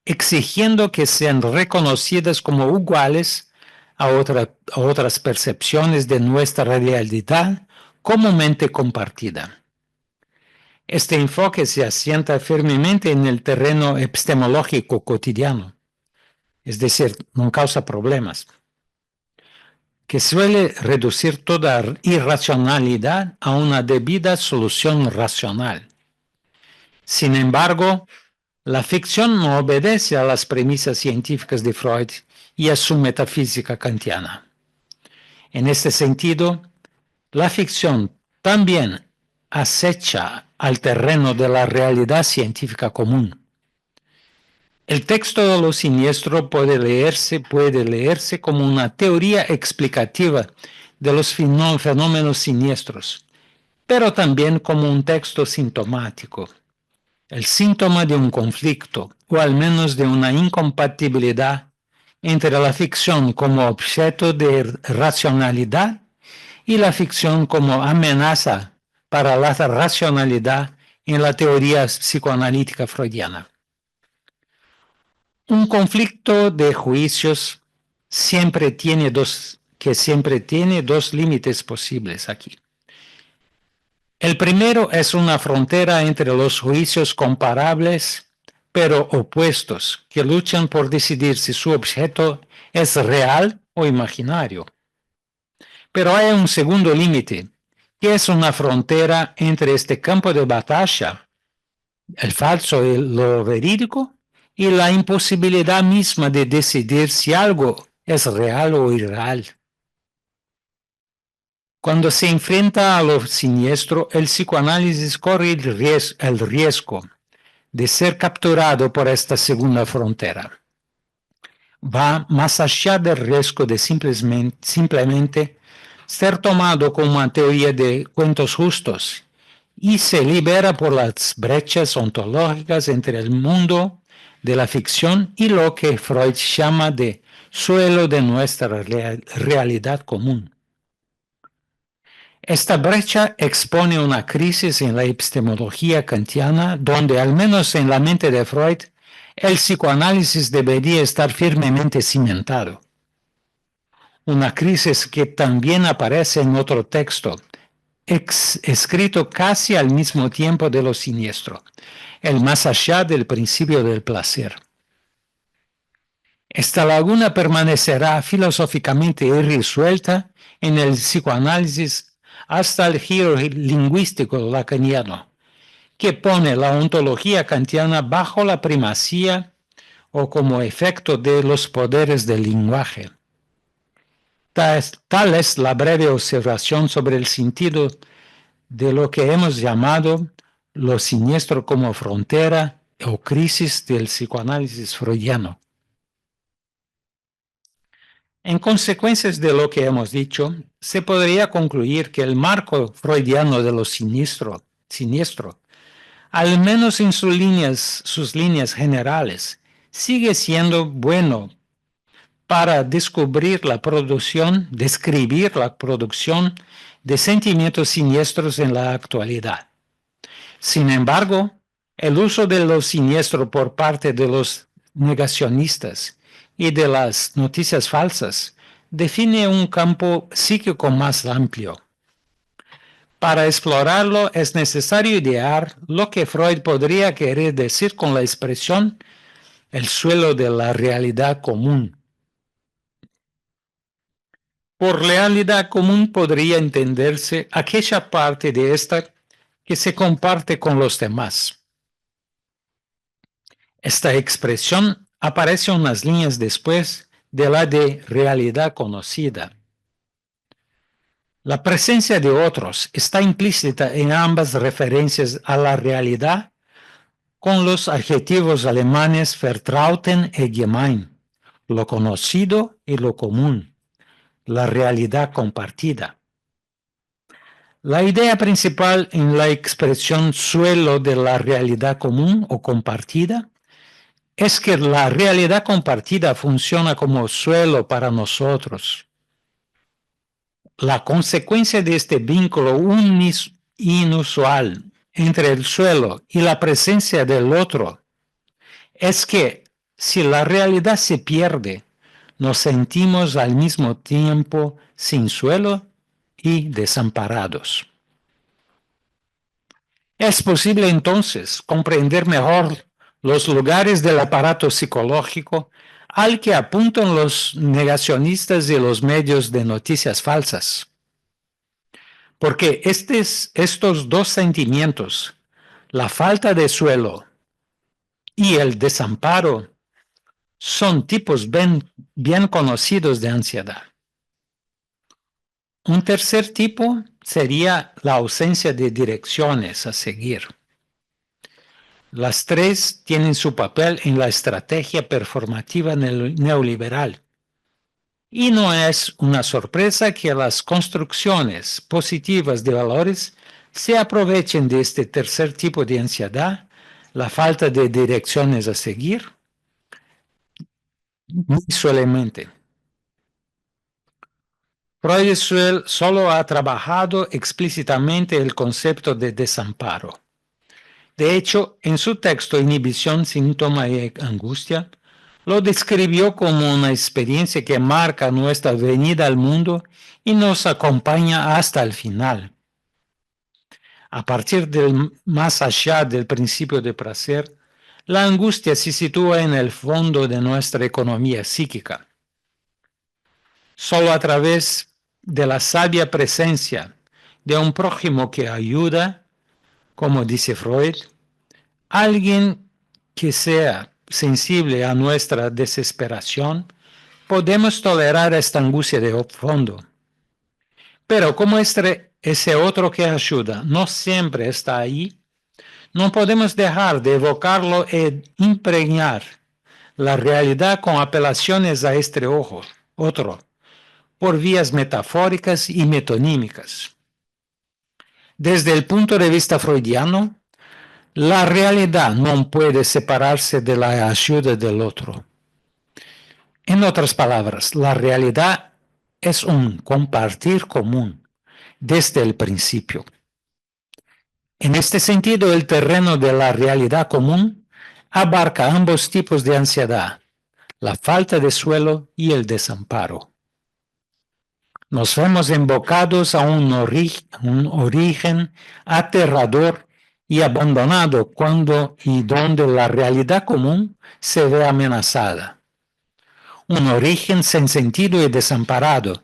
exigiendo que sean reconocidas como iguales a otras percepciones de nuestra realidad comúnmente compartida. Este enfoque se asienta firmemente en el terreno epistemológico cotidiano, es decir, no causa problemas, que suele reducir toda irracionalidad a una debida solución racional. Sin embargo, la ficción no obedece a las premisas científicas de Freud y a su metafísica kantiana. En este sentido, la ficción también acecha al terreno de la realidad científica común. El texto de lo siniestro puede leerse como una teoría explicativa de los fenómenos siniestros, pero también como un texto sintomático, el síntoma de un conflicto, o al menos de una incompatibilidad entre la ficción como objeto de racionalidad y la ficción como amenaza para la racionalidad en la teoría psicoanalítica freudiana. Un conflicto de juicios siempre tiene dos límites posibles aquí. El primero es una frontera entre los juicios comparables, pero opuestos, que luchan por decidir si su objeto es real o imaginario. Pero hay un segundo límite, que es una frontera entre este campo de batalla, el falso y lo verídico, y la imposibilidad misma de decidir si algo es real o irreal. Cuando se enfrenta a lo siniestro, el psicoanálisis corre el riesgo de ser capturado por esta segunda frontera. Va más allá del riesgo de simplemente ser tomado como una teoría de cuentos justos y se libera por las brechas ontológicas entre el mundo de la ficción y lo que Freud llama de suelo de nuestra realidad común. Esta brecha expone una crisis en la epistemología kantiana donde, al menos en la mente de Freud, el psicoanálisis debería estar firmemente cimentado. Una crisis que también aparece en otro texto, escrito casi al mismo tiempo de lo siniestro, el más allá del principio del placer. Esta laguna permanecerá filosóficamente irresuelta en el psicoanálisis hasta el giro lingüístico lacaniano, que pone la ontología kantiana bajo la primacía o como efecto de los poderes del lenguaje. Tal es la breve observación sobre el sentido de lo que hemos llamado lo siniestro como frontera o crisis del psicoanálisis freudiano. En consecuencia de lo que hemos dicho, se podría concluir que el marco freudiano de lo siniestro, al menos en sus líneas generales, sigue siendo bueno para describir la producción de sentimientos siniestros en la actualidad. Sin embargo, el uso de lo siniestro por parte de los negacionistas y de las noticias falsas define un campo psíquico más amplio. Para explorarlo es necesario idear lo que Freud podría querer decir con la expresión el suelo de la realidad común. Por realidad común podría entenderse aquella parte de esta que se comparte con los demás. Esta expresión aparece unas líneas después de la de realidad conocida. La presencia de otros está implícita en ambas referencias a la realidad con los adjetivos alemanes vertrauten y gemein, lo conocido y lo común, la realidad compartida. La idea principal en la expresión suelo de la realidad común o compartida es que la realidad compartida funciona como suelo para nosotros. la consecuencia de este vínculo inusual entre el suelo y la presencia del otro es que si la realidad se pierde, nos sentimos al mismo tiempo sin suelo y desamparados. Es posible entonces comprender mejor los lugares del aparato psicológico al que apuntan los negacionistas y los medios de noticias falsas. Porque estos dos sentimientos, la falta de suelo y el desamparo, son tipos bien conocidos de ansiedad. Un tercer tipo sería la ausencia de direcciones a seguir. Las tres tienen su papel en la estrategia performativa neoliberal. Y no es una sorpresa que las construcciones positivas de valores se aprovechen de este tercer tipo de ansiedad, la falta de direcciones a seguir, muy suavemente. Freud solo ha trabajado explícitamente el concepto de desamparo. De hecho, en su texto Inhibición, síntoma y angustia, lo describió como una experiencia que marca nuestra venida al mundo y nos acompaña hasta el final. A partir del más allá del principio de placer, la angustia se sitúa en el fondo de nuestra economía psíquica. Solo a través de la sabia presencia de un prójimo que ayuda, como dice Freud, alguien que sea sensible a nuestra desesperación, podemos tolerar esta angustia de fondo. Pero como ese otro que ayuda no siempre está ahí, no podemos dejar de evocarlo e impregnar la realidad con apelaciones a este otro, por vías metafóricas y metonímicas. Desde el punto de vista freudiano, la realidad no puede separarse de la ayuda del otro. En otras palabras, la realidad es un compartir común desde el principio. En este sentido, el terreno de la realidad común abarca ambos tipos de ansiedad, la falta de suelo y el desamparo. Nos vemos invocados a un origen aterrador y abandonado cuando y donde la realidad común se ve amenazada. Un origen sin sentido y desamparado,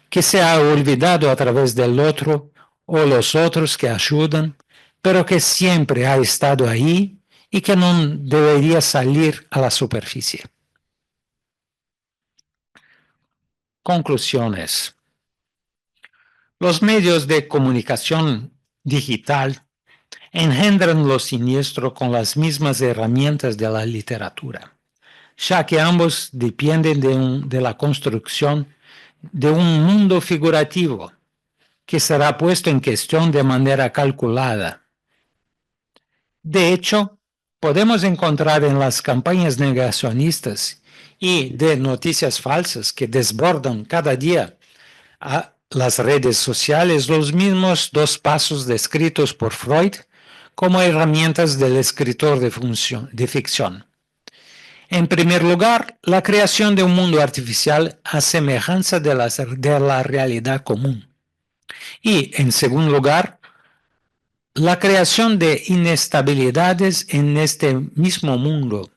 que se ha olvidado a través del otro o los otros que ayudan, pero que siempre ha estado ahí y que no debería salir a la superficie. Conclusiones. Los medios de comunicación digital engendran lo siniestro con las mismas herramientas de la literatura, ya que ambos dependen de la construcción de un mundo figurativo que será puesto en cuestión de manera calculada. De hecho, podemos encontrar en las campañas negacionistas y de noticias falsas que desbordan cada día a las redes sociales los mismos dos pasos descritos por Freud como herramientas del escritor de ficción. En primer lugar, la creación de un mundo artificial a semejanza de la realidad común. Y, en segundo lugar, la creación de inestabilidades en este mismo mundo,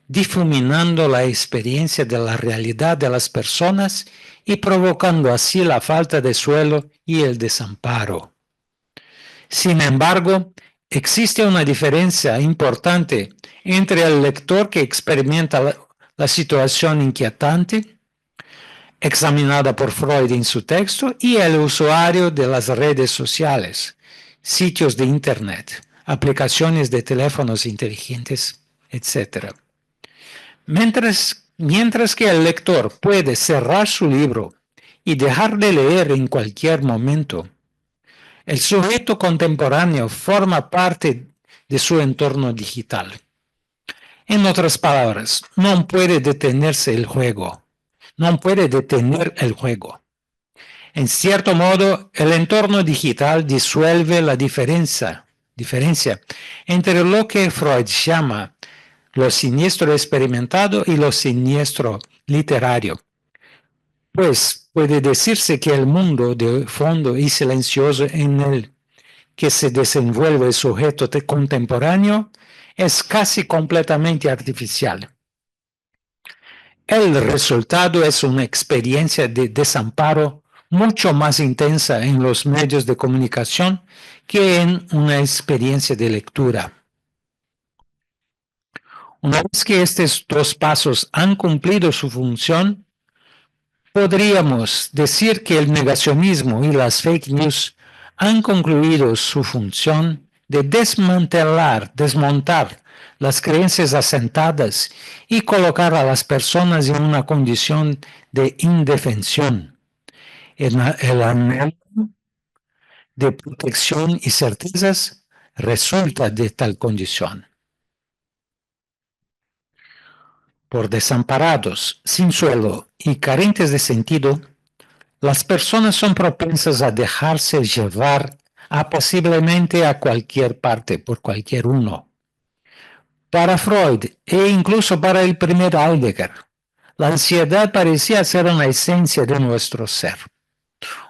difuminando la experiencia de la realidad de las personas y provocando así la falta de suelo y el desamparo. Sin embargo, existe una diferencia importante entre el lector que experimenta la situación inquietante, examinada por Freud en su texto, y el usuario de las redes sociales, sitios de Internet, aplicaciones de teléfonos inteligentes, etc. Mientras que el lector puede cerrar su libro y dejar de leer en cualquier momento, el sujeto contemporáneo forma parte de su entorno digital. En otras palabras, no puede detenerse el juego, no puede detener el juego. En cierto modo, el entorno digital disuelve la diferencia entre lo que Freud llama lo siniestro experimentado y lo siniestro literario. Pues puede decirse que el mundo de fondo y silencioso en el que se desenvuelve el sujeto contemporáneo es casi completamente artificial. El resultado es una experiencia de desamparo mucho más intensa en los medios de comunicación que en una experiencia de lectura. Una vez que estos dos pasos han cumplido su función, podríamos decir que el negacionismo y las fake news han concluido su función de desmontar las creencias asentadas y colocar a las personas en una condición de indefensión. El anhelo de protección y certezas resulta de tal condición. Por desamparados, sin suelo y carentes de sentido, las personas son propensas a dejarse llevar apaciblemente a cualquier parte por cualquier uno. Para Freud e incluso para el primer Heidegger, la ansiedad parecía ser una esencia de nuestro ser,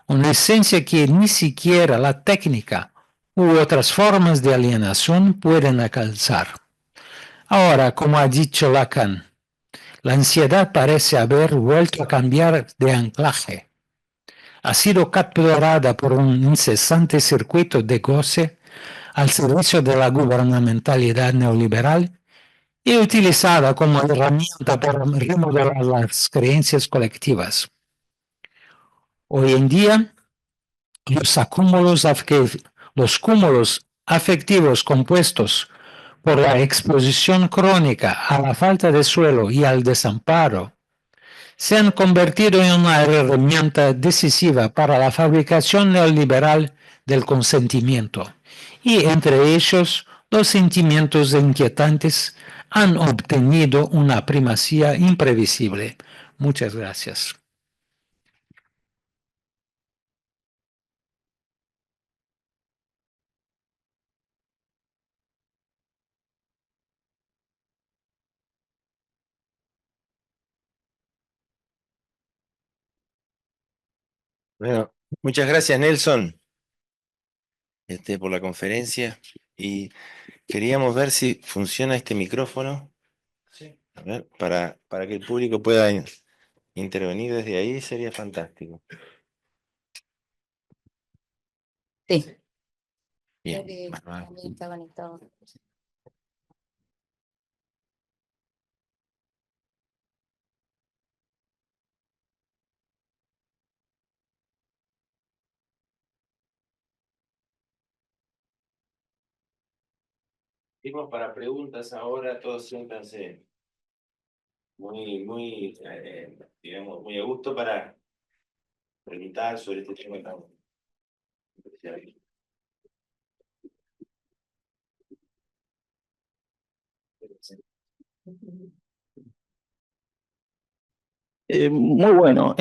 una esencia que ni siquiera la técnica u otras formas de alienación pueden alcanzar. Ahora, como ha dicho Lacan, la ansiedad parece haber vuelto a cambiar de anclaje. Ha sido capturada por un incesante circuito de goce al servicio de la gubernamentalidad neoliberal y utilizada como herramienta para remodelar las creencias colectivas. Hoy en día, los cúmulos afectivos compuestos por la exposición crónica a la falta de suelo y al desamparo se han convertido en una herramienta decisiva para la fabricación neoliberal del consentimiento, y entre ellos los sentimientos inquietantes han obtenido una primacía imprevisible. Muchas gracias. Bueno, muchas gracias, Nelson, por la conferencia. Y queríamos ver si funciona este micrófono. Sí. A ver, para que el público pueda intervenir desde ahí, sería fantástico. Sí, Bien, creo que bárbaro. también está conectado. Seguimos para preguntas ahora, todos siéntanse digamos, muy a gusto para preguntar sobre este tema tan especial. Muy bueno.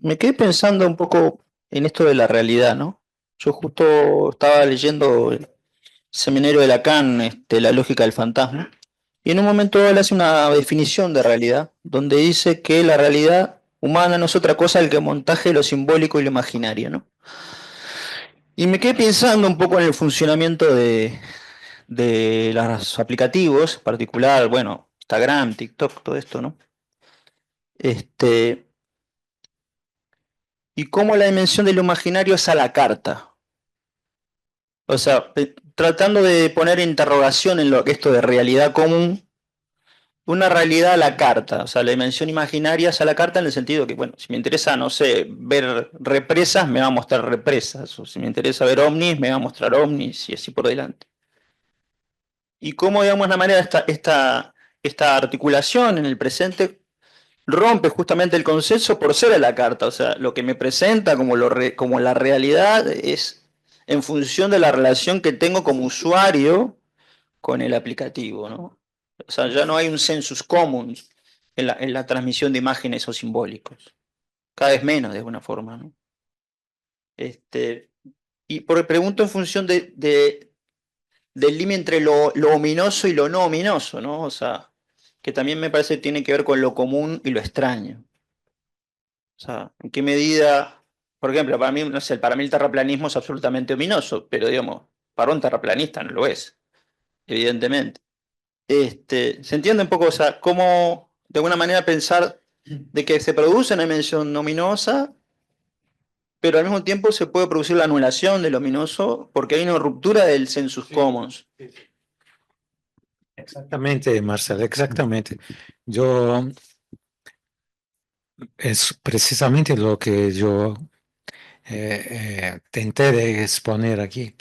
Me quedé pensando un poco en esto de la realidad, ¿no? Yo justo estaba leyendo el seminario de Lacan, La lógica del fantasma, y en un momento él hace una definición de realidad, donde dice que la realidad humana no es otra cosa que el montaje de lo simbólico y lo imaginario, ¿no? Y me quedé pensando un poco en el funcionamiento de los aplicativos, en particular, bueno, Instagram, TikTok, todo esto, ¿no? Y cómo la dimensión de lo imaginario es a la carta. O sea, tratando de poner interrogación en lo que esto de realidad común, una realidad a la carta. O sea, la dimensión imaginaria es a la carta en el sentido que, bueno, si me interesa, no sé, ver represas, me va a mostrar represas. O si me interesa ver ovnis, me va a mostrar ovnis y así por delante. Y cómo, digamos, la manera esta articulación en el presente rompe justamente el consenso por ser a la carta. O sea, lo que me presenta como la realidad es en función de la relación que tengo como usuario con el aplicativo, ¿no? O sea, ya no hay un sensus commun en la transmisión de imágenes o simbólicos. Cada vez menos, de alguna forma, ¿no? Y pregunto en función del límite entre lo ominoso y lo no ominoso, ¿no? O sea, que también me parece que tiene que ver con lo común y lo extraño. O sea, ¿en qué medida, por ejemplo, para mí, no sé, para mí el terraplanismo es absolutamente ominoso, pero digamos, para un terraplanista no lo es, evidentemente. ¿Se entiende un poco, o sea, cómo de alguna manera pensar de que se produce una dimensión ominosa, pero al mismo tiempo se puede producir la anulación del ominoso porque hay una ruptura del sensus commons? Exactamente, Marcel, exactamente. Yo, es precisamente lo que yo tenté de exponer aquí,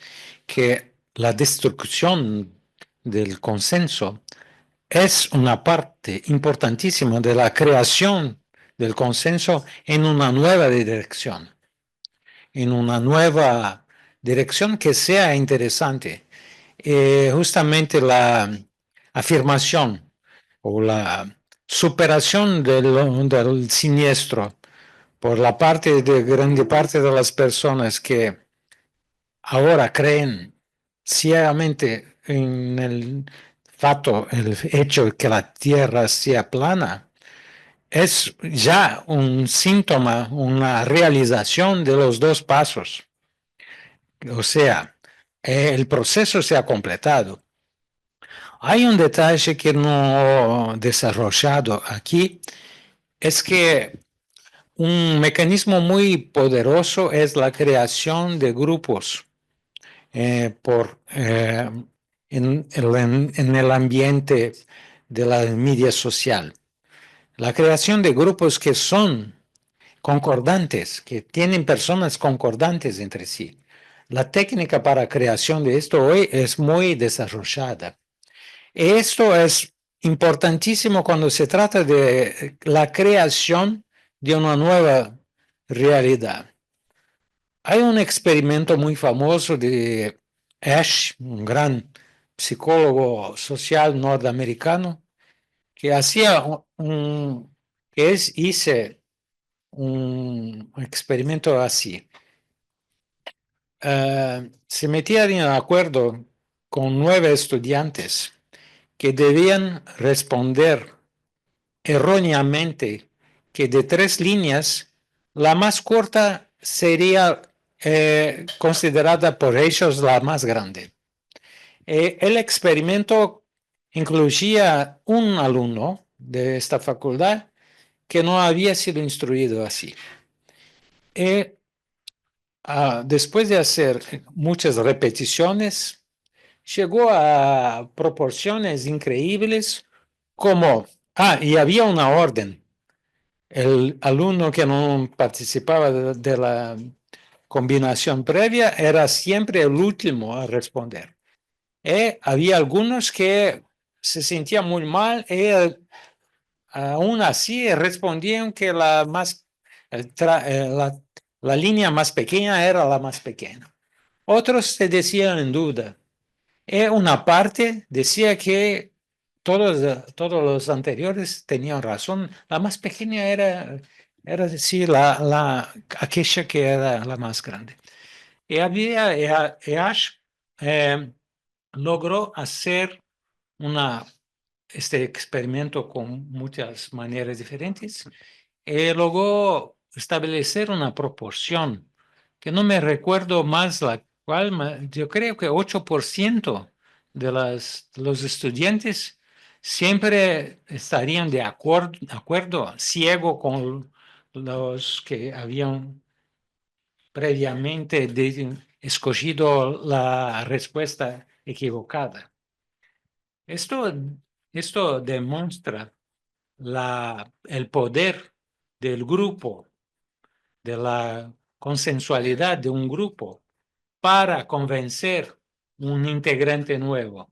que la destrucción del consenso es una parte importantísima de la creación del consenso en una nueva dirección, que sea interesante. Justamente la afirmación o la superación del siniestro por la parte de grande parte de las personas que ahora creen ciegamente en el hecho de que la Tierra sea plana, es ya un síntoma, una realización de los dos pasos. O sea, el proceso se ha completado. Hay un detalle que no he desarrollado aquí, es que un mecanismo muy poderoso es la creación de grupos en el ambiente de la media social. La creación de grupos que son concordantes, que tienen personas concordantes entre sí. La técnica para creación de esto hoy es muy desarrollada. Esto es importantísimo cuando se trata de la creación de una nueva realidad. Hay un experimento muy famoso de Ash, un gran psicólogo social norteamericano, que hice un experimento así. Se metían en acuerdo con 9 estudiantes que debían responder erróneamente que de 3 líneas, la más corta sería considerada por ellos la más grande. El experimento incluía un alumno de esta facultad que no había sido instruido así. Después de hacer muchas repeticiones, llegó a proporciones increíbles como, y había una orden. El alumno que no participaba de la combinación previa era siempre el último a responder. Había algunos que se sentían muy mal y aún así respondían que la línea más pequeña era la más pequeña. Otros se decían en duda. Una parte decía que todos los anteriores tenían razón. La más pequeña era decir, aquella que era la más grande. Y Ash logró hacer este experimento con muchas maneras diferentes y logró establecer una proporción que no me recuerdo más la cual, yo creo que 8% de los estudiantes siempre estarían de acuerdo ciego con los que habían previamente escogido la respuesta equivocada. Esto demuestra el poder del grupo, de la consensualidad de un grupo para convencer un integrante nuevo.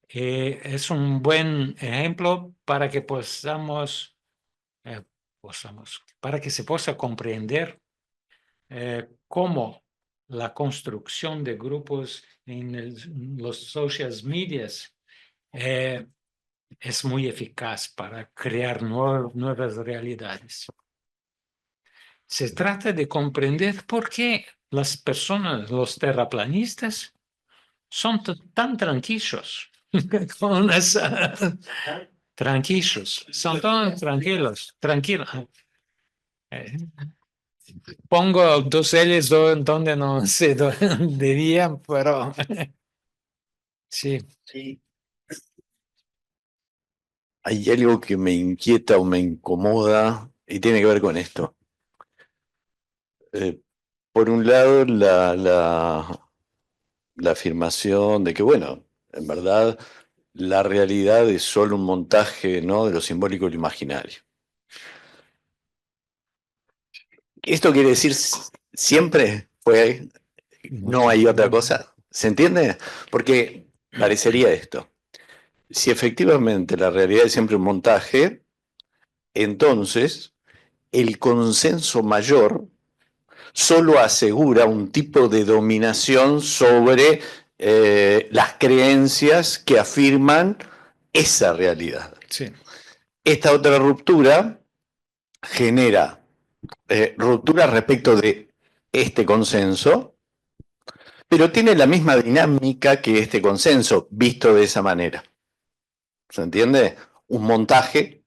Es un buen ejemplo para que para que se pueda comprender cómo la construcción de grupos en los social medias es muy eficaz para crear nuevas realidades. Se trata de comprender por qué las personas, los terraplanistas, son tan tranquilos. Con esa- tranquilos, son tan tranquilos. Eh, Pongo dos L's donde no se debían, pero sí. Sí. Hay algo que me inquieta o me incomoda y tiene que ver con esto. Por un lado, la afirmación de que, bueno, en verdad la realidad es solo un montaje, ¿no?, de lo simbólico y lo imaginario. ¿Esto quiere decir siempre fue, no hay otra cosa? ¿Se entiende? Porque parecería esto. Si efectivamente la realidad es siempre un montaje, entonces el consenso mayor solo asegura un tipo de dominación sobre las creencias que afirman esa realidad. Sí. Esta otra ruptura genera ruptura respecto de este consenso, pero tiene la misma dinámica que este consenso, visto de esa manera. ¿Se entiende? Un montaje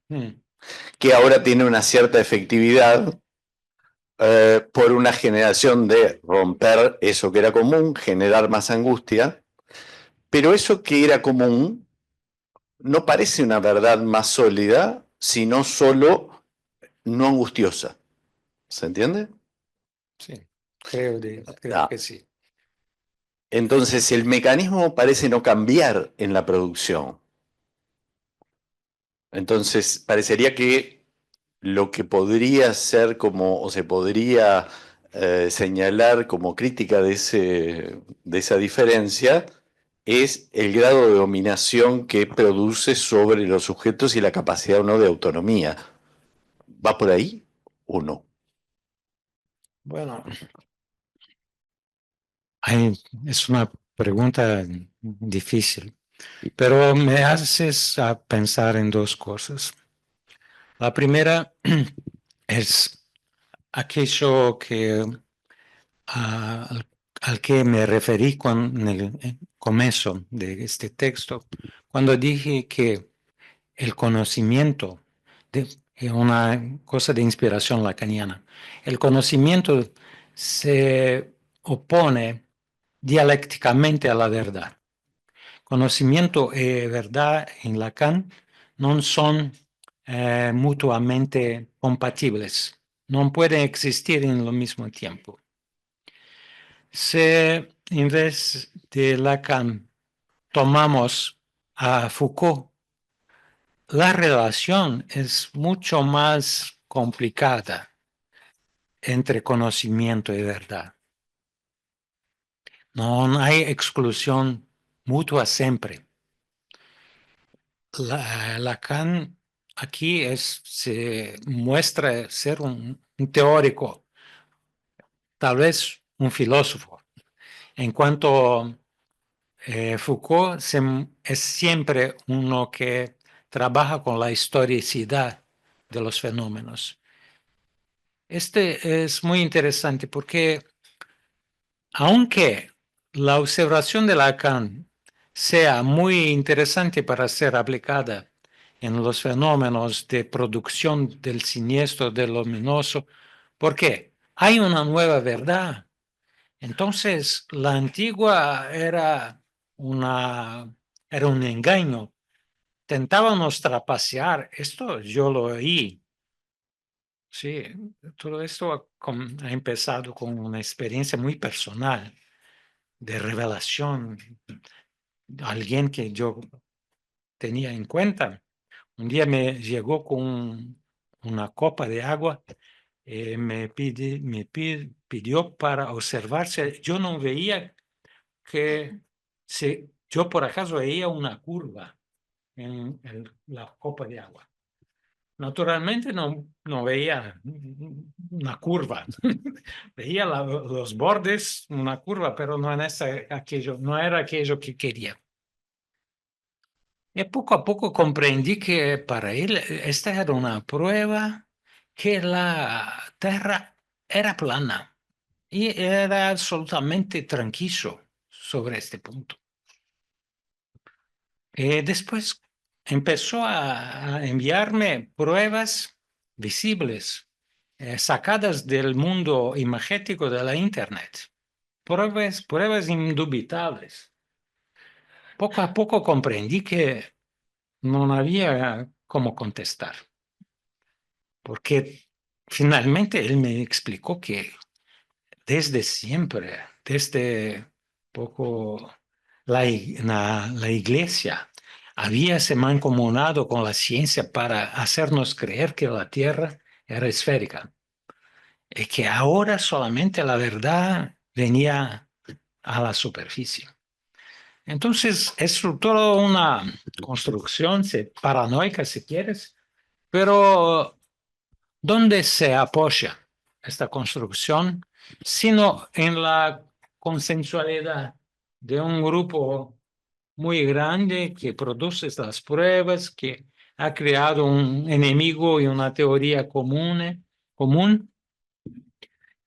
que ahora tiene una cierta efectividad por una generación de romper eso que era común, generar más angustia, pero eso que era común no parece una verdad más sólida, sino solo no angustiosa. ¿Se entiende? Sí, creo que sí. Entonces el mecanismo parece no cambiar en la producción. Entonces parecería que lo que podría ser como, o se podría señalar como crítica de esa diferencia, es el grado de dominación que produce sobre los sujetos y la capacidad o no de autonomía. ¿Va por ahí o no? Bueno, es una pregunta difícil, pero me haces a pensar en dos cosas. La primera es aquello que al que me referí en el comienzo de este texto, cuando dije que el conocimiento es una cosa de inspiración lacaniana. El conocimiento se opone dialécticamente a la verdad. Conocimiento y verdad en Lacan no son mutuamente compatibles, no pueden existir en el mismo tiempo. Si en vez de Lacan tomamos a Foucault, la relación es mucho más complicada entre conocimiento y verdad. No hay exclusión mutua siempre. Lacan aquí se muestra ser un teórico, tal vez un filósofo, en cuanto Foucault es siempre uno que trabaja con la historicidad de los fenómenos. Este es muy interesante porque aunque la observación de Lacan sea muy interesante para ser aplicada en los fenómenos de producción del siniestro, del luminoso, ¿por qué? Hay una nueva verdad. Entonces, la antigua era un engaño. Tentábamos trapacear. Esto yo lo oí. Sí, todo esto ha empezado con una experiencia muy personal de revelación. Alguien que yo tenía en cuenta. Un día me llegó con una copa de agua, pidió para observarse. Yo no veía que yo por acaso veía una curva en la copa de agua. Naturalmente no veía una curva. Veía los bordes, una curva, pero no era aquello que quería. Y poco a poco comprendí que para él esta era una prueba que la Tierra era plana y era absolutamente tranquilo sobre este punto. Después empezó a enviarme pruebas visibles, sacadas del mundo imagético de la Internet. Pruebas indubitables. Poco a poco comprendí que no había cómo contestar, porque finalmente él me explicó que desde siempre, desde poco la iglesia había se mancomunado con la ciencia para hacernos creer que la Tierra era esférica y que ahora solamente la verdad venía a la superficie. Entonces, es toda una construcción paranoica, si quieres, pero ¿dónde se apoya esta construcción? Sino en la consensualidad de un grupo muy grande que produce estas pruebas, que ha creado un enemigo y una teoría común,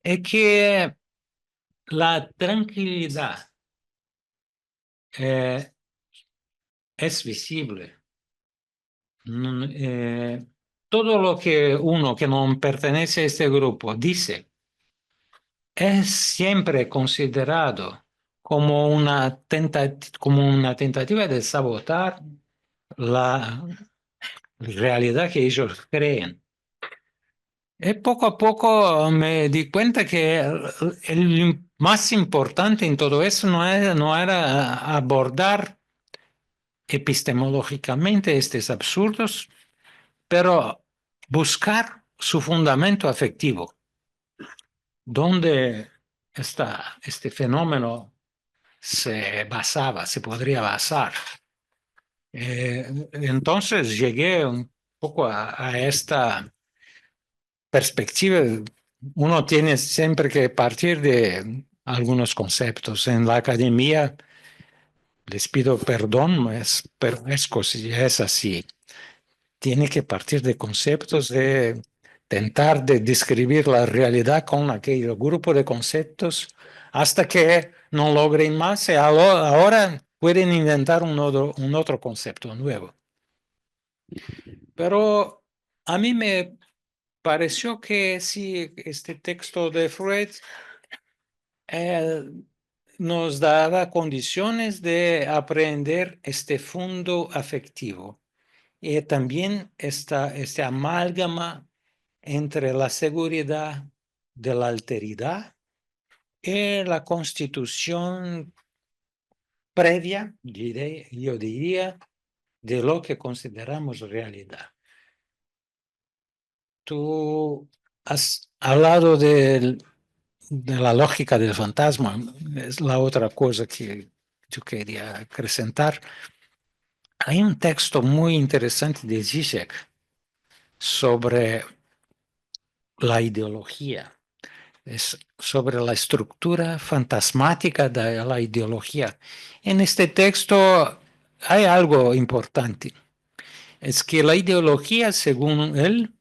es que la tranquilidad es visible. Todo lo que uno que no pertenece a este grupo dice es siempre considerado como una tentativa de sabotar la realidad que ellos creen. Y poco a poco me di cuenta que el más importante en todo eso no era abordar epistemológicamente estos absurdos, pero buscar su fundamento afectivo. ¿Dónde está este fenómeno se podría basar? Entonces llegué un poco a esta perspectiva. Uno tiene siempre que partir de algunos conceptos. En la academia les pido perdón, pero es así. Tiene que partir de conceptos, de tentar de describir la realidad con aquel grupo de conceptos hasta que no logren más y ahora pueden inventar un otro concepto nuevo. Pero a mí me pareció que sí, este texto de Freud nos daba condiciones de aprender este fondo afectivo y también este amálgama entre la seguridad de la alteridad y la constitución previa, yo diría, de lo que consideramos realidad. Tú has hablado de la lógica del fantasma, es la otra cosa que yo quería acrescentar. Hay un texto muy interesante de Zizek sobre la ideología, es sobre la estructura fantasmática de la ideología. En este texto hay algo importante, es que la ideología, según él,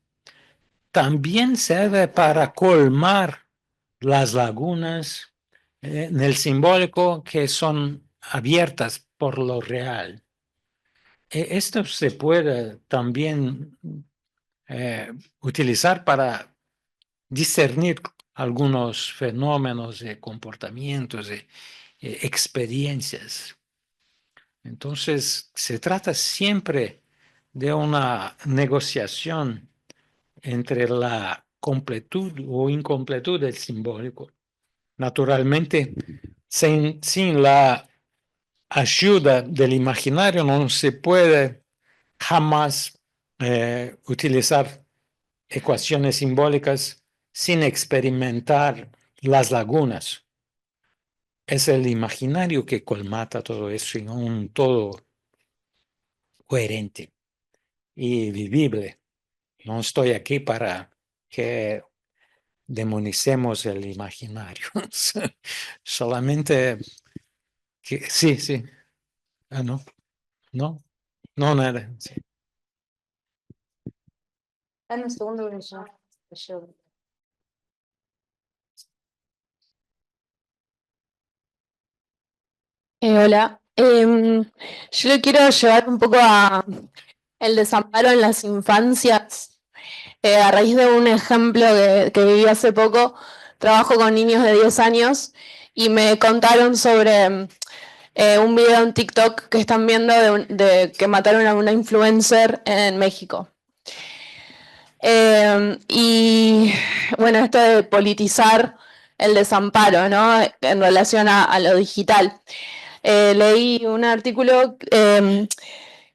también sirve para colmar las lagunas en el simbólico que son abiertas por lo real. Esto se puede también utilizar para discernir algunos fenómenos de comportamientos, de experiencias. Entonces, se trata siempre de una negociación entre la completud o incompletud del simbólico. Naturalmente, sin la ayuda del imaginario no se puede jamás utilizar ecuaciones simbólicas sin experimentar las lagunas. Es el imaginario que colmata todo eso en un todo coherente y vivible. No estoy aquí para que demonicemos el imaginario. Solamente que sí, sí. Ah, no, no, no, nada. Sí. Dame un segundo que yo Hola. Yo lo quiero llevar un poco a el desamparo en las infancias. A raíz de un ejemplo que viví hace poco, trabajo con niños de 10 años y me contaron sobre un video en TikTok que están viendo de que mataron a una influencer en México. Y bueno, esto de politizar el desamparo, ¿no? En relación a lo digital. Leí un artículo en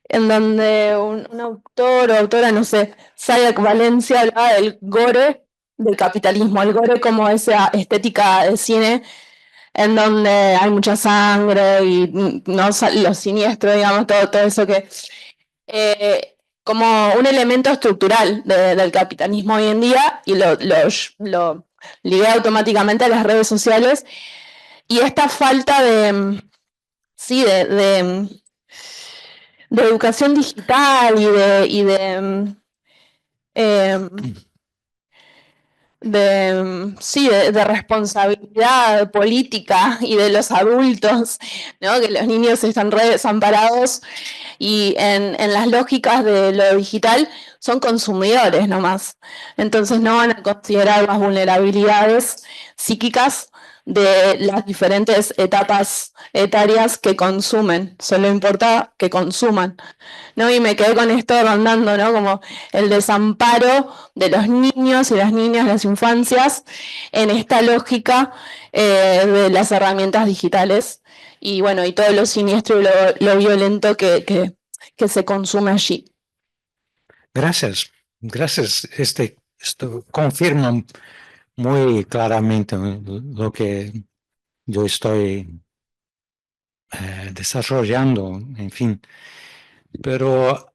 donde un autor o autora, no sé, Sayak Valencia hablaba del gore del capitalismo, el gore como esa estética de cine en donde hay mucha sangre y no lo siniestro, digamos, todo eso que como un elemento estructural del capitalismo hoy en día y lo ligué automáticamente a las redes sociales y esta falta de, sí, de educación digital de responsabilidad política y de los adultos, ¿no? Que los niños están re desamparados y en las lógicas de lo digital son consumidores nomás. Entonces no van a considerar las vulnerabilidades psíquicas de las diferentes etapas etarias que consumen. Solo importa que consuman, ¿no? Y me quedé con esto rondando, ¿no? Como el desamparo de los niños y las niñas, las infancias, en esta lógica de las herramientas digitales y bueno, y todo lo siniestro y lo violento que se consume allí. Gracias, gracias. Esto confirma muy claramente lo que yo estoy desarrollando, en fin. Pero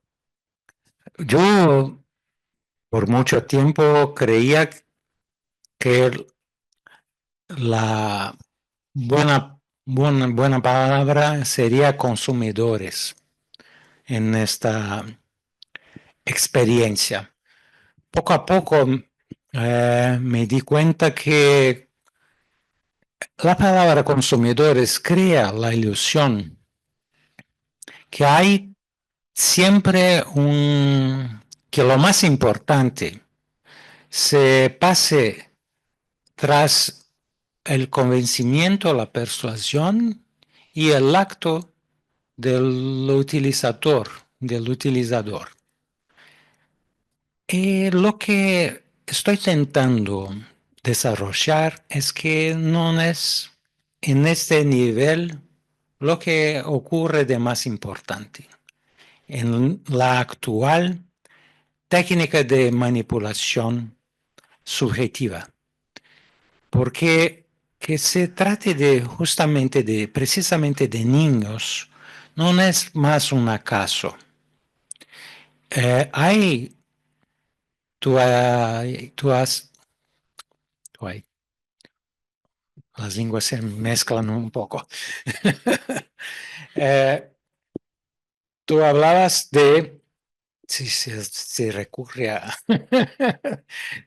yo por mucho tiempo creía que la buena palabra sería consumidores en esta experiencia. Poco a poco me di cuenta que la palabra consumidores crea la ilusión que hay siempre que lo más importante se pase tras el convencimiento, la persuasión y el acto del utilizador. Y lo que estoy intentando desarrollar es que no es en este nivel lo que ocurre de más importante. En la actual técnica de manipulación subjetiva. Porque que se trate precisamente de niños, no es más un acaso. Las lenguas se mezclan un poco. Tú hablabas de, si recurre a,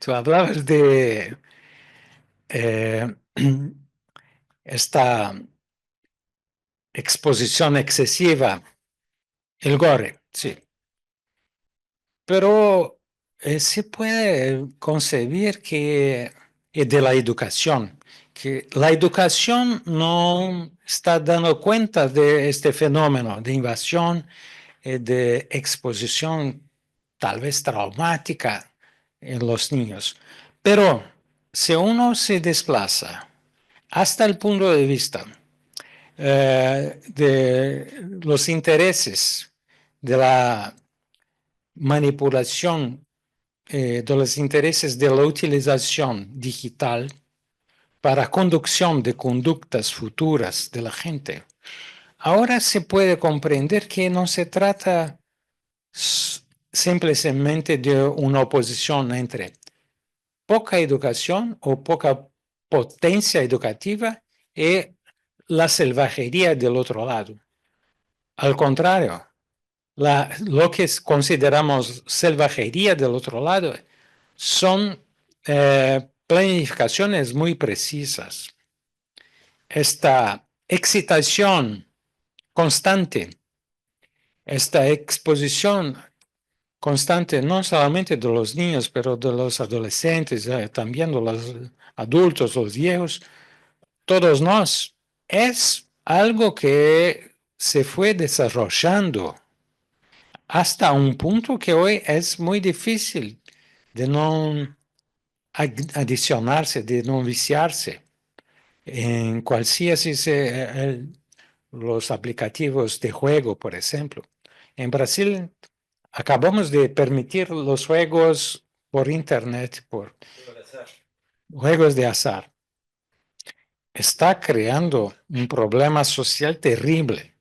tú hablabas de esta exposición excesiva, el gore, sí. Pero se puede concebir que de la educación, que la educación no está dando cuenta de este fenómeno de invasión, de exposición tal vez traumática en los niños. Pero si uno se desplaza hasta el punto de vista de los intereses de la manipulación, de los intereses de la utilización digital para conducción de conductas futuras de la gente, ahora se puede comprender que no se trata simplemente de una oposición entre poca educación o poca potencia educativa y la salvajería del otro lado. Al contrario, lo que consideramos salvajería del otro lado son planificaciones muy precisas. Esta excitación constante, esta exposición constante, no solamente de los niños, pero de los adolescentes, también de los adultos, los viejos, todos nos, es algo que se fue desarrollando hasta un punto que hoy es muy difícil de no adicionarse, de no viciarse en cualquiera los aplicativos de juego, por ejemplo. En Brasil acabamos de permitir los juegos por internet, por juegos de azar. Está creando un problema social terrible.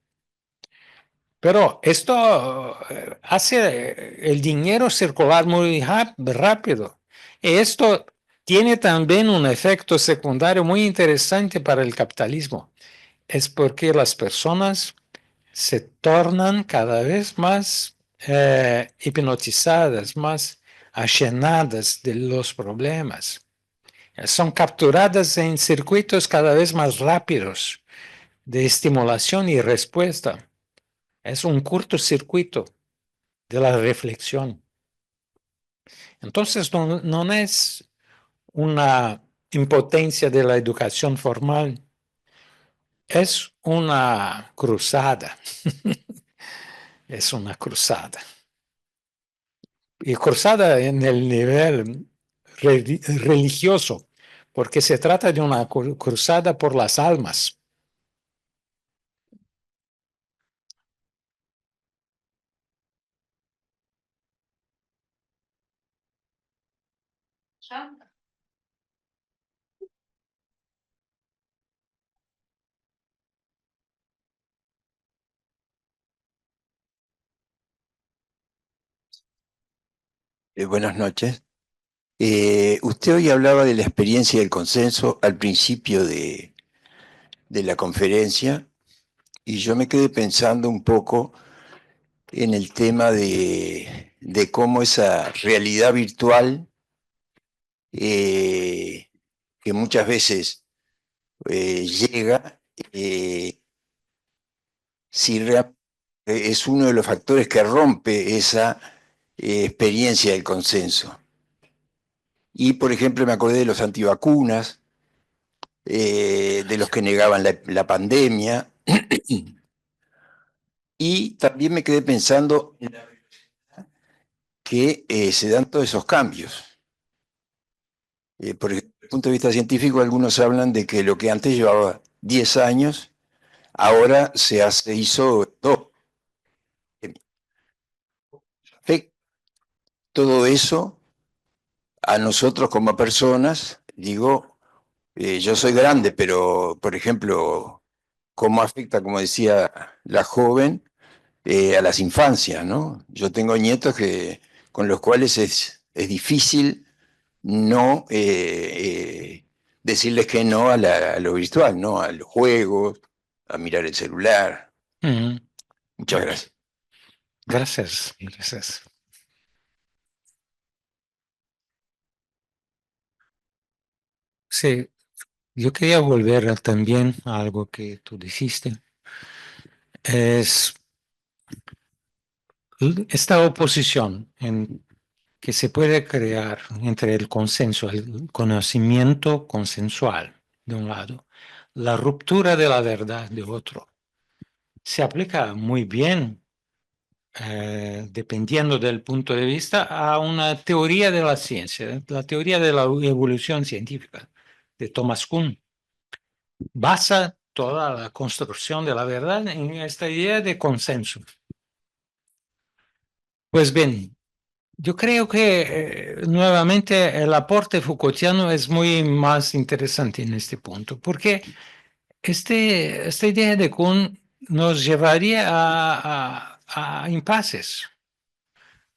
Pero esto hace el dinero circular muy rápido. Y esto tiene también un efecto secundario muy interesante para el capitalismo. Es porque las personas se tornan cada vez más hipnotizadas, más allenadas de los problemas. Son capturadas en circuitos cada vez más rápidos de estimulación y respuesta. Es un cortocircuito de la reflexión. Entonces, no es una impotencia de la educación formal, es una cruzada. Es una cruzada. Y cruzada en el nivel religioso, porque se trata de una cruzada por las almas. Buenas noches. Usted hoy hablaba de la experiencia del consenso al principio de la conferencia y yo me quedé pensando un poco en el tema de cómo esa realidad virtual que muchas veces llega, si es uno de los factores que rompe esa experiencia del consenso. Y, por ejemplo, me acordé de los antivacunas, de los que negaban la pandemia, y también me quedé pensando en la que se dan todos esos cambios. Por ejemplo, desde el punto de vista científico, algunos hablan de que lo que antes llevaba 10 años, ahora se hizo 2. Todo eso a nosotros como personas, digo, yo soy grande, pero, por ejemplo, ¿cómo afecta, como decía la joven, a las infancias, ¿no? Yo tengo nietos con los cuales es difícil no decirles que no a lo virtual, ¿no? A los juegos, a mirar el celular. Muchas gracias. Gracias, gracias. Sí, yo quería volver también a algo que tú dijiste. Es esta oposición que se puede crear entre el consenso, el conocimiento consensual, de un lado, la ruptura de la verdad, de otro. Se aplica muy bien, dependiendo del punto de vista, a una teoría de la ciencia, la teoría de la evolución científica de Thomas Kuhn. Basa toda la construcción de la verdad en esta idea de consenso. Pues bien, yo creo que nuevamente el aporte Foucaultiano es muy más interesante en este punto, porque esta idea de Kuhn nos llevaría a impases,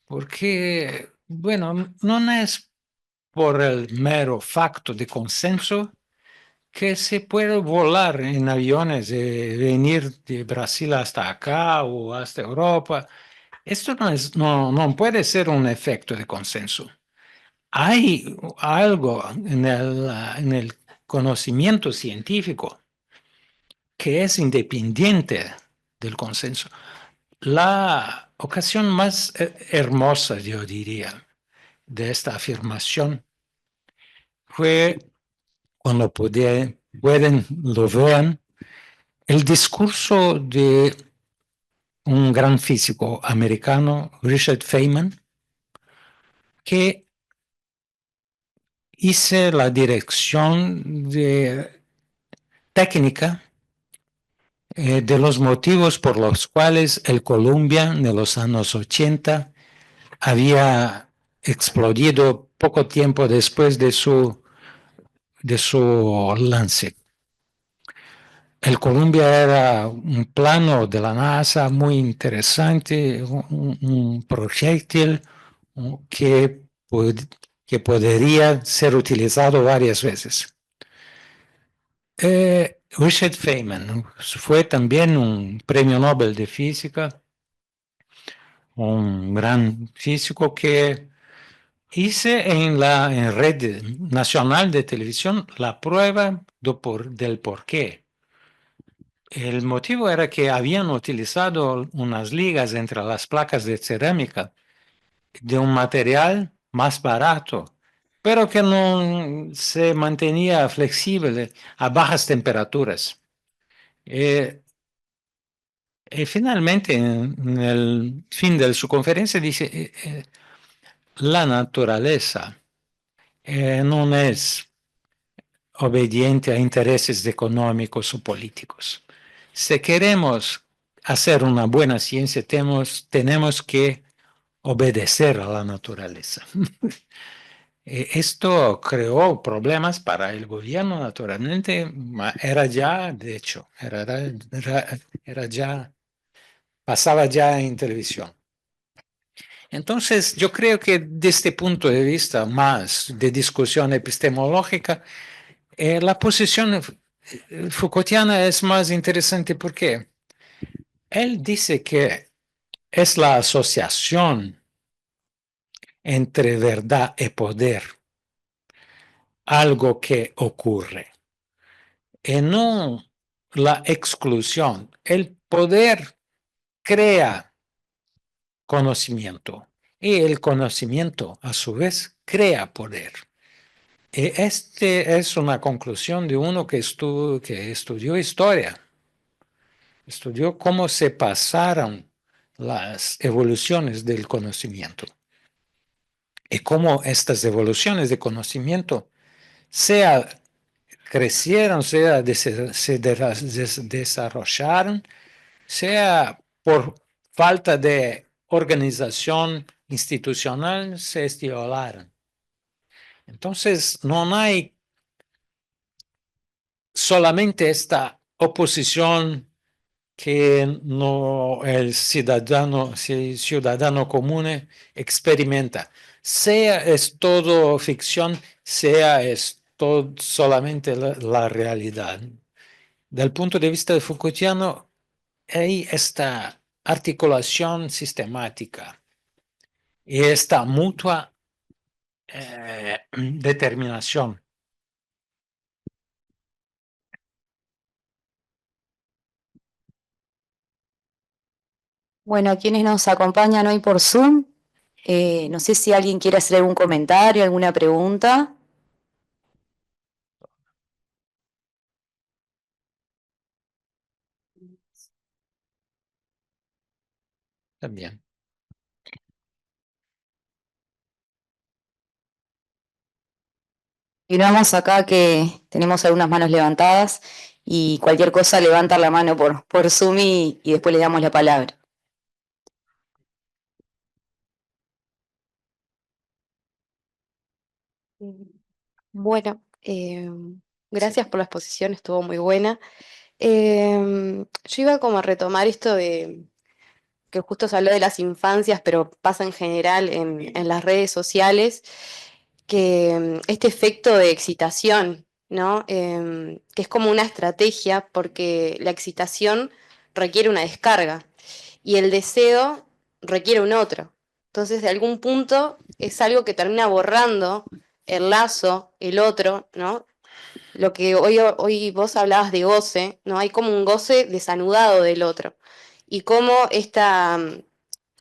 porque, bueno, no es por el mero facto de consenso que se puede volar en aviones, venir de Brasil hasta acá o hasta Europa. Esto no puede ser un efecto de consenso. Hay algo en el conocimiento científico que es independiente del consenso. La ocasión más hermosa, yo diría, de esta afirmación fue cuando lo vean, el discurso de un gran físico americano, Richard Feynman, que hice la dirección de técnica de los motivos por los cuales el Columbia de los años 80 había explodido poco tiempo después de su lance. El Columbia era un plano de la NASA muy interesante, un proyectil que, que podría ser utilizado varias veces. Richard Feynman fue también un premio Nobel de física, un gran físico que hice en la red nacional de televisión la prueba del por qué. El motivo era que habían utilizado unas ligas entre las placas de cerámica de un material más barato, pero que no se mantenía flexible a bajas temperaturas. Y finalmente, en el fin de su conferencia, dice, la naturaleza no es obediente a intereses económicos o políticos. Si queremos hacer una buena ciencia, tenemos que obedecer a la naturaleza. Esto creó problemas para el gobierno, naturalmente. Era ya, de hecho, era ya, pasaba ya en televisión. Entonces, yo creo que desde este punto de vista más de discusión epistemológica, la posición Foucaultiana es más interesante porque él dice que es la asociación entre verdad y poder, algo que ocurre, y no la exclusión. El poder crea conocimiento y el conocimiento a su vez crea poder. Y este es una conclusión de uno que estudió historia. Estudió cómo se pasaron las evoluciones del conocimiento y cómo estas evoluciones de conocimiento sea crecieron, se desarrollaron, sea por falta de organización institucional, se estimularon. Entonces, no hay solamente esta oposición que no el ciudadano común experimenta. Sea es todo ficción, sea es todo solamente la realidad. Del punto de vista de Foucaultiano, hay esta articulación sistemática y esta mutua determinación. Bueno, a quienes nos acompañan hoy por Zoom, no sé si alguien quiere hacer algún comentario, alguna pregunta. También. Continuamos acá que tenemos algunas manos levantadas y cualquier cosa levantar la mano por Zoom y después le damos la palabra. Bueno, gracias por la exposición, estuvo muy buena. Yo iba como a retomar esto de que justo se habló de las infancias, pero pasa en general en las redes sociales, que este efecto de excitación, ¿no? Que es como una estrategia porque la excitación requiere una descarga y el deseo requiere un otro. Entonces, de algún punto es algo que termina borrando el lazo, el otro, ¿no? Lo que hoy vos hablabas de goce, ¿no? Hay como un goce desanudado del otro. y cómo esta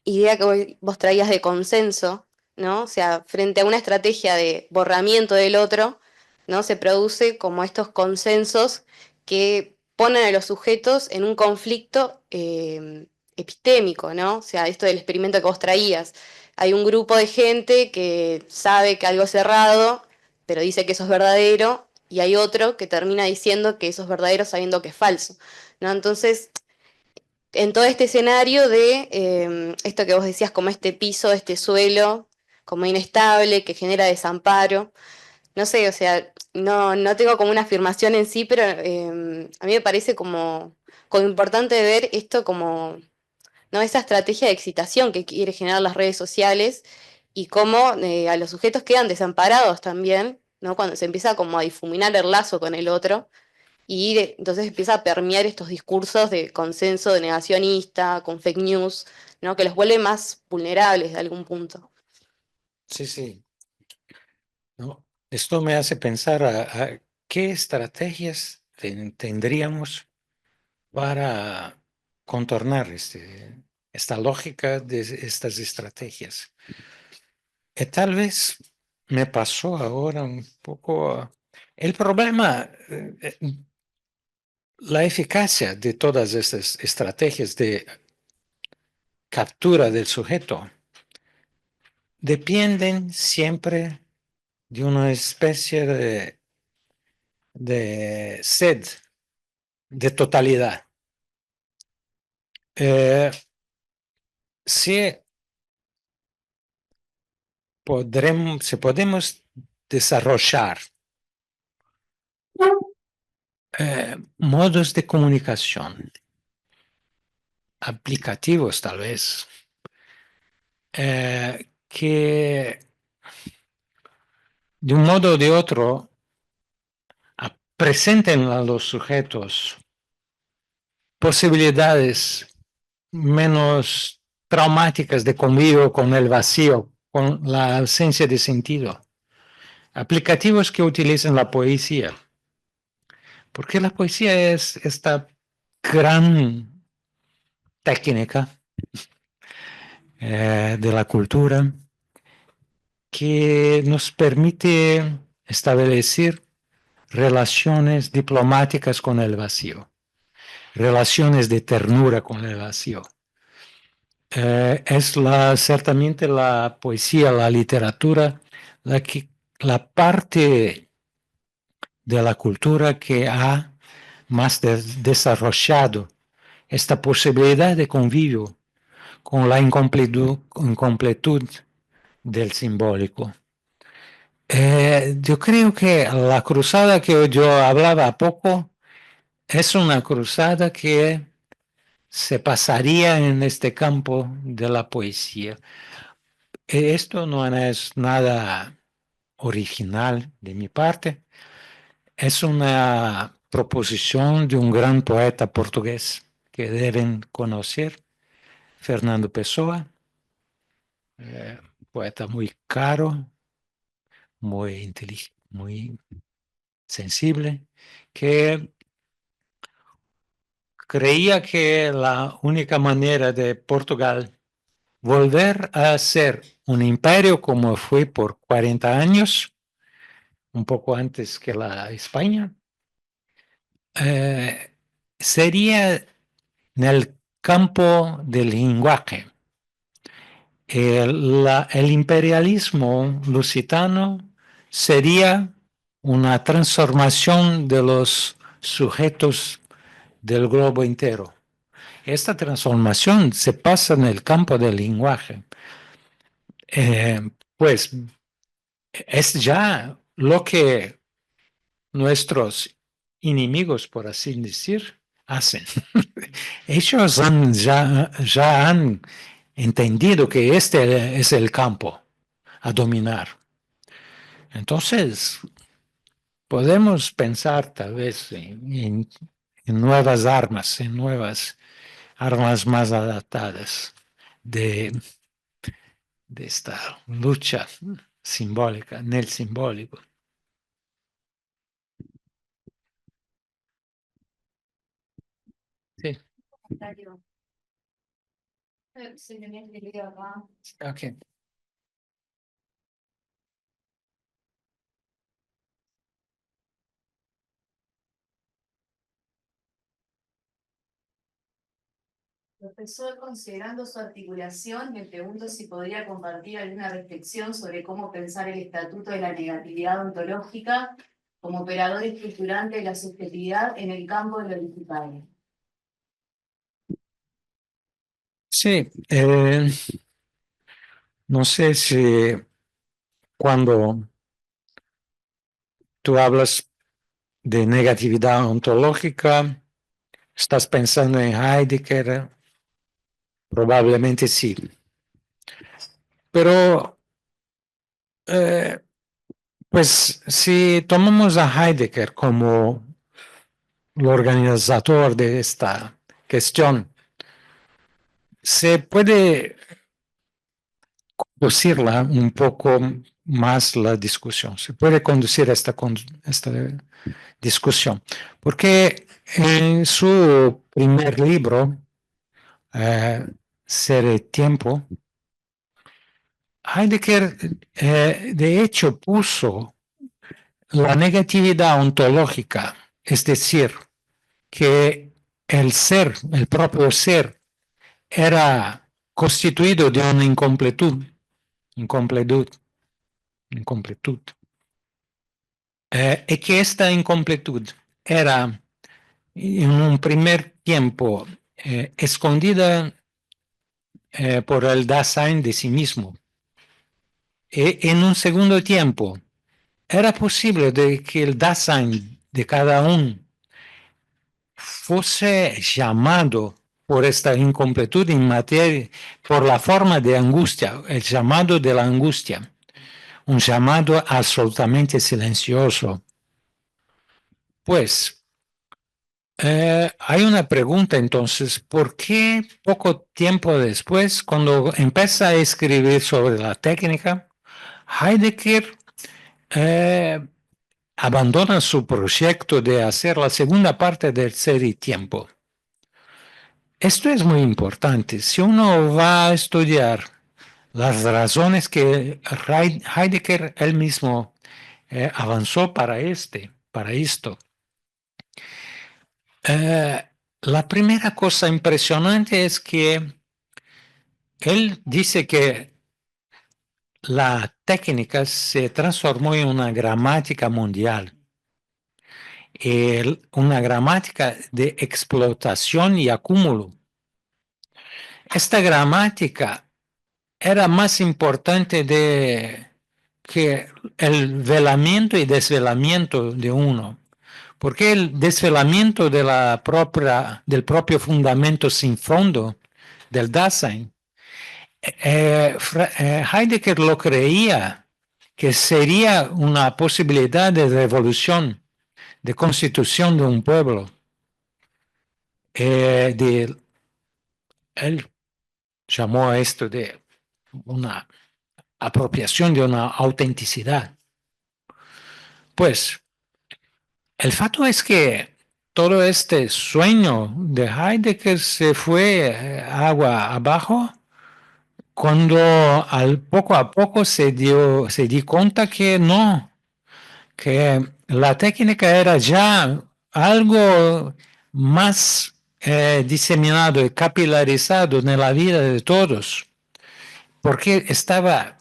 idea que vos traías de consenso, ¿no? O sea, frente a una estrategia de borramiento del otro, ¿no? Se produce como estos consensos que ponen a los sujetos en un conflicto epistémico, ¿no? O sea, esto del experimento que vos traías. Hay un grupo de gente que sabe que algo es errado, pero dice que eso es verdadero, y hay otro que termina diciendo que eso es verdadero sabiendo que es falso, ¿no? Entonces, en todo este escenario de esto que vos decías como este piso, este suelo, como inestable, que genera desamparo. No sé, o sea, no tengo como una afirmación en sí, pero a mí me parece como importante ver esto como, ¿no? Esa estrategia de excitación que quiere generar las redes sociales y cómo a los sujetos quedan desamparados también, ¿no? Cuando se empieza como a difuminar el lazo con el otro y entonces empieza a permear estos discursos de consenso, de negacionista, con fake news, ¿no? Que los vuelve más vulnerables de algún punto. Sí, sí. ¿No? Esto me hace pensar a qué estrategias tendríamos para contornar esta lógica de estas estrategias. Tal vez me pasó ahora un poco el problema, la eficacia de todas estas estrategias de captura del sujeto dependen siempre de una especie de sed de totalidad. Si podemos desarrollar modos de comunicación aplicativos tal vez que de un modo o de otro presenten a los sujetos posibilidades menos traumáticas de convivio con el vacío, con la ausencia de sentido. Aplicativos que utilicen la poesía, porque la poesía es esta gran técnica de la cultura que nos permite establecer relaciones diplomáticas con el vacío, relaciones de ternura con el vacío. Es ciertamente la poesía, la literatura, la parte de la cultura que ha más desarrollado esta posibilidad de convivio con la incompletud del simbólico. Yo creo que la cruzada que yo hablaba a poco es una cruzada que se pasaría en este campo de la poesía. Esto no es nada original de mi parte, es una proposición de un gran poeta portugués que deben conocer, Fernando Pessoa, poeta muy caro, muy inteligente, muy sensible, que creía que la única manera de Portugal volver a ser un imperio como fue por 40 años, un poco antes que la España, sería en el campo del lenguaje. El imperialismo lusitano sería una transformación de los sujetos del globo entero. Esta transformación se pasa en el campo del lenguaje. Pues es ya lo que nuestros enemigos, por así decir, hacen. Ellos ya han entendido que este es el campo a dominar. Entonces, podemos pensar tal vez en nuevas armas, en nuevas armas más adaptadas de esta lucha simbólica, en el simbólico. Sí. Okay. Profesor, considerando su articulación, me pregunto si podría compartir alguna reflexión sobre cómo pensar el estatuto de la negatividad ontológica como operador estructurante de la subjetividad en el campo de lo digital. Sí, no sé si cuando tú hablas de negatividad ontológica, estás pensando en Heidegger, probablemente sí. Pero, pues, si tomamos a Heidegger como el organizador de esta cuestión, se puede conducirla un poco más la discusión, se puede conducir esta discusión, porque en su primer libro, Ser y Tiempo, Heidegger de hecho puso la negatividad ontológica, es decir, que el ser, el propio ser, era constituido de una incompletud, y que esta incompletud era en un primer tiempo escondida por el Dasein de sí mismo. Y en un segundo tiempo era posible de que el Dasein de cada uno fuese llamado por esta incompletud en materia, por la forma de angustia, el llamado de la angustia, un llamado absolutamente silencioso. Pues, hay una pregunta entonces, ¿por qué poco tiempo después, cuando empieza a escribir sobre la técnica, Heidegger abandona su proyecto de hacer la segunda parte del Ser y Tiempo? Esto es muy importante. Si uno va a estudiar las razones que Heidegger él mismo avanzó para esto, la primera cosa impresionante es que él dice que la técnica se transformó en una gramática mundial, una gramática de explotación y acúmulo. Esta gramática era más importante que el velamiento y desvelamiento de uno, porque el desvelamiento del propio fundamento sin fondo del Dasein, Heidegger lo creía que sería una posibilidad de revolución, de constitución de un pueblo. Él llamó a esto de una apropiación de una autenticidad. Pues, el fato es que todo este sueño de Heidegger se fue agua abajo cuando poco a poco se dio cuenta que no, que la técnica era ya algo más diseminado y capilarizado en la vida de todos, porque estaba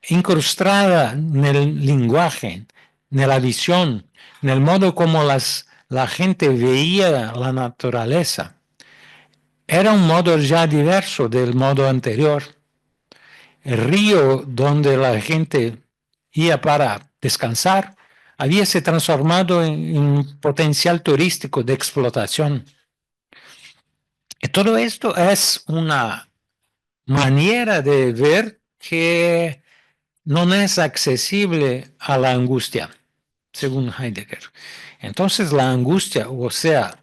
incrustada en el lenguaje, en la visión, en el modo como la gente veía la naturaleza. Era un modo ya diverso del modo anterior. El río donde la gente iba para descansar había se transformado en un potencial turístico de explotación. Y todo esto es una manera de ver que no es accesible a la angustia, según Heidegger. Entonces la angustia, o sea,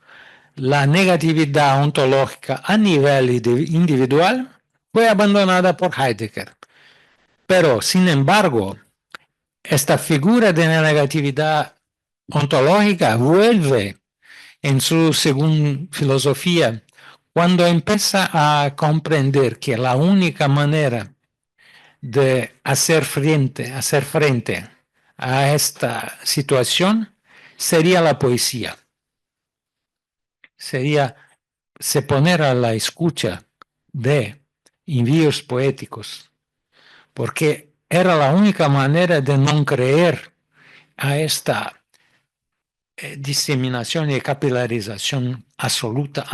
la negatividad ontológica a nivel individual, fue abandonada por Heidegger. Pero, sin embargo, esta figura de la negatividad ontológica vuelve en su segunda filosofía Cuando empieza a comprender que la única manera de hacer frente a esta situación sería la poesía, sería se poner a la escucha de envíos poéticos, porque era la única manera de no creer a esta diseminación y capilarización absoluta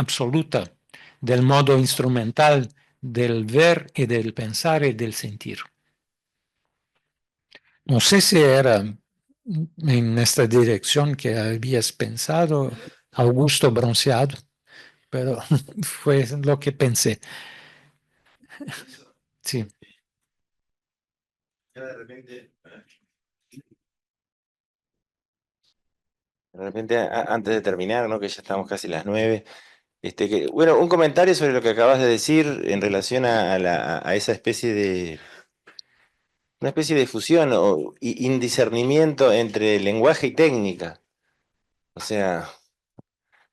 del modo instrumental del ver y del pensar y del sentir. No sé si era en esta dirección que habías pensado, Augusto Bronceado, pero fue lo que pensé. Sí. De repente, antes de terminar, ¿no? Que ya estamos casi las 9, bueno, un comentario sobre lo que acabas de decir en relación a esa una especie de fusión o indiscernimiento entre lenguaje y técnica. O sea,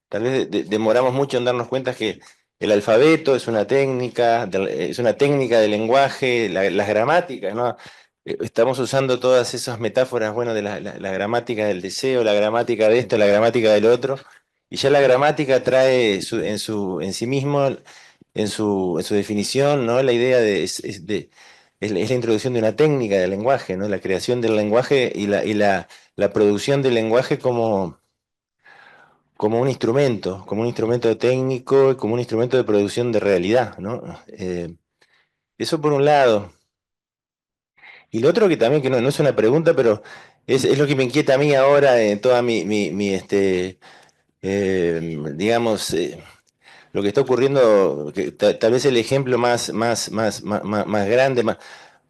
tal vez demoramos mucho en darnos cuenta que el alfabeto es una técnica, de lenguaje, las gramáticas, ¿no? Estamos usando todas esas metáforas, bueno, de la gramática del deseo, la gramática de esto, la gramática del otro, y ya la gramática trae en sí mismo, en su definición, ¿no? La idea es la introducción de una técnica del lenguaje, ¿no? La creación del lenguaje y la producción del lenguaje como un instrumento técnico, como un instrumento de producción de realidad, ¿no? Eso por un lado. Y lo otro que también, que no es una pregunta, pero es lo que me inquieta a mí ahora en toda digamos, lo que está ocurriendo, que tal vez el ejemplo más grande,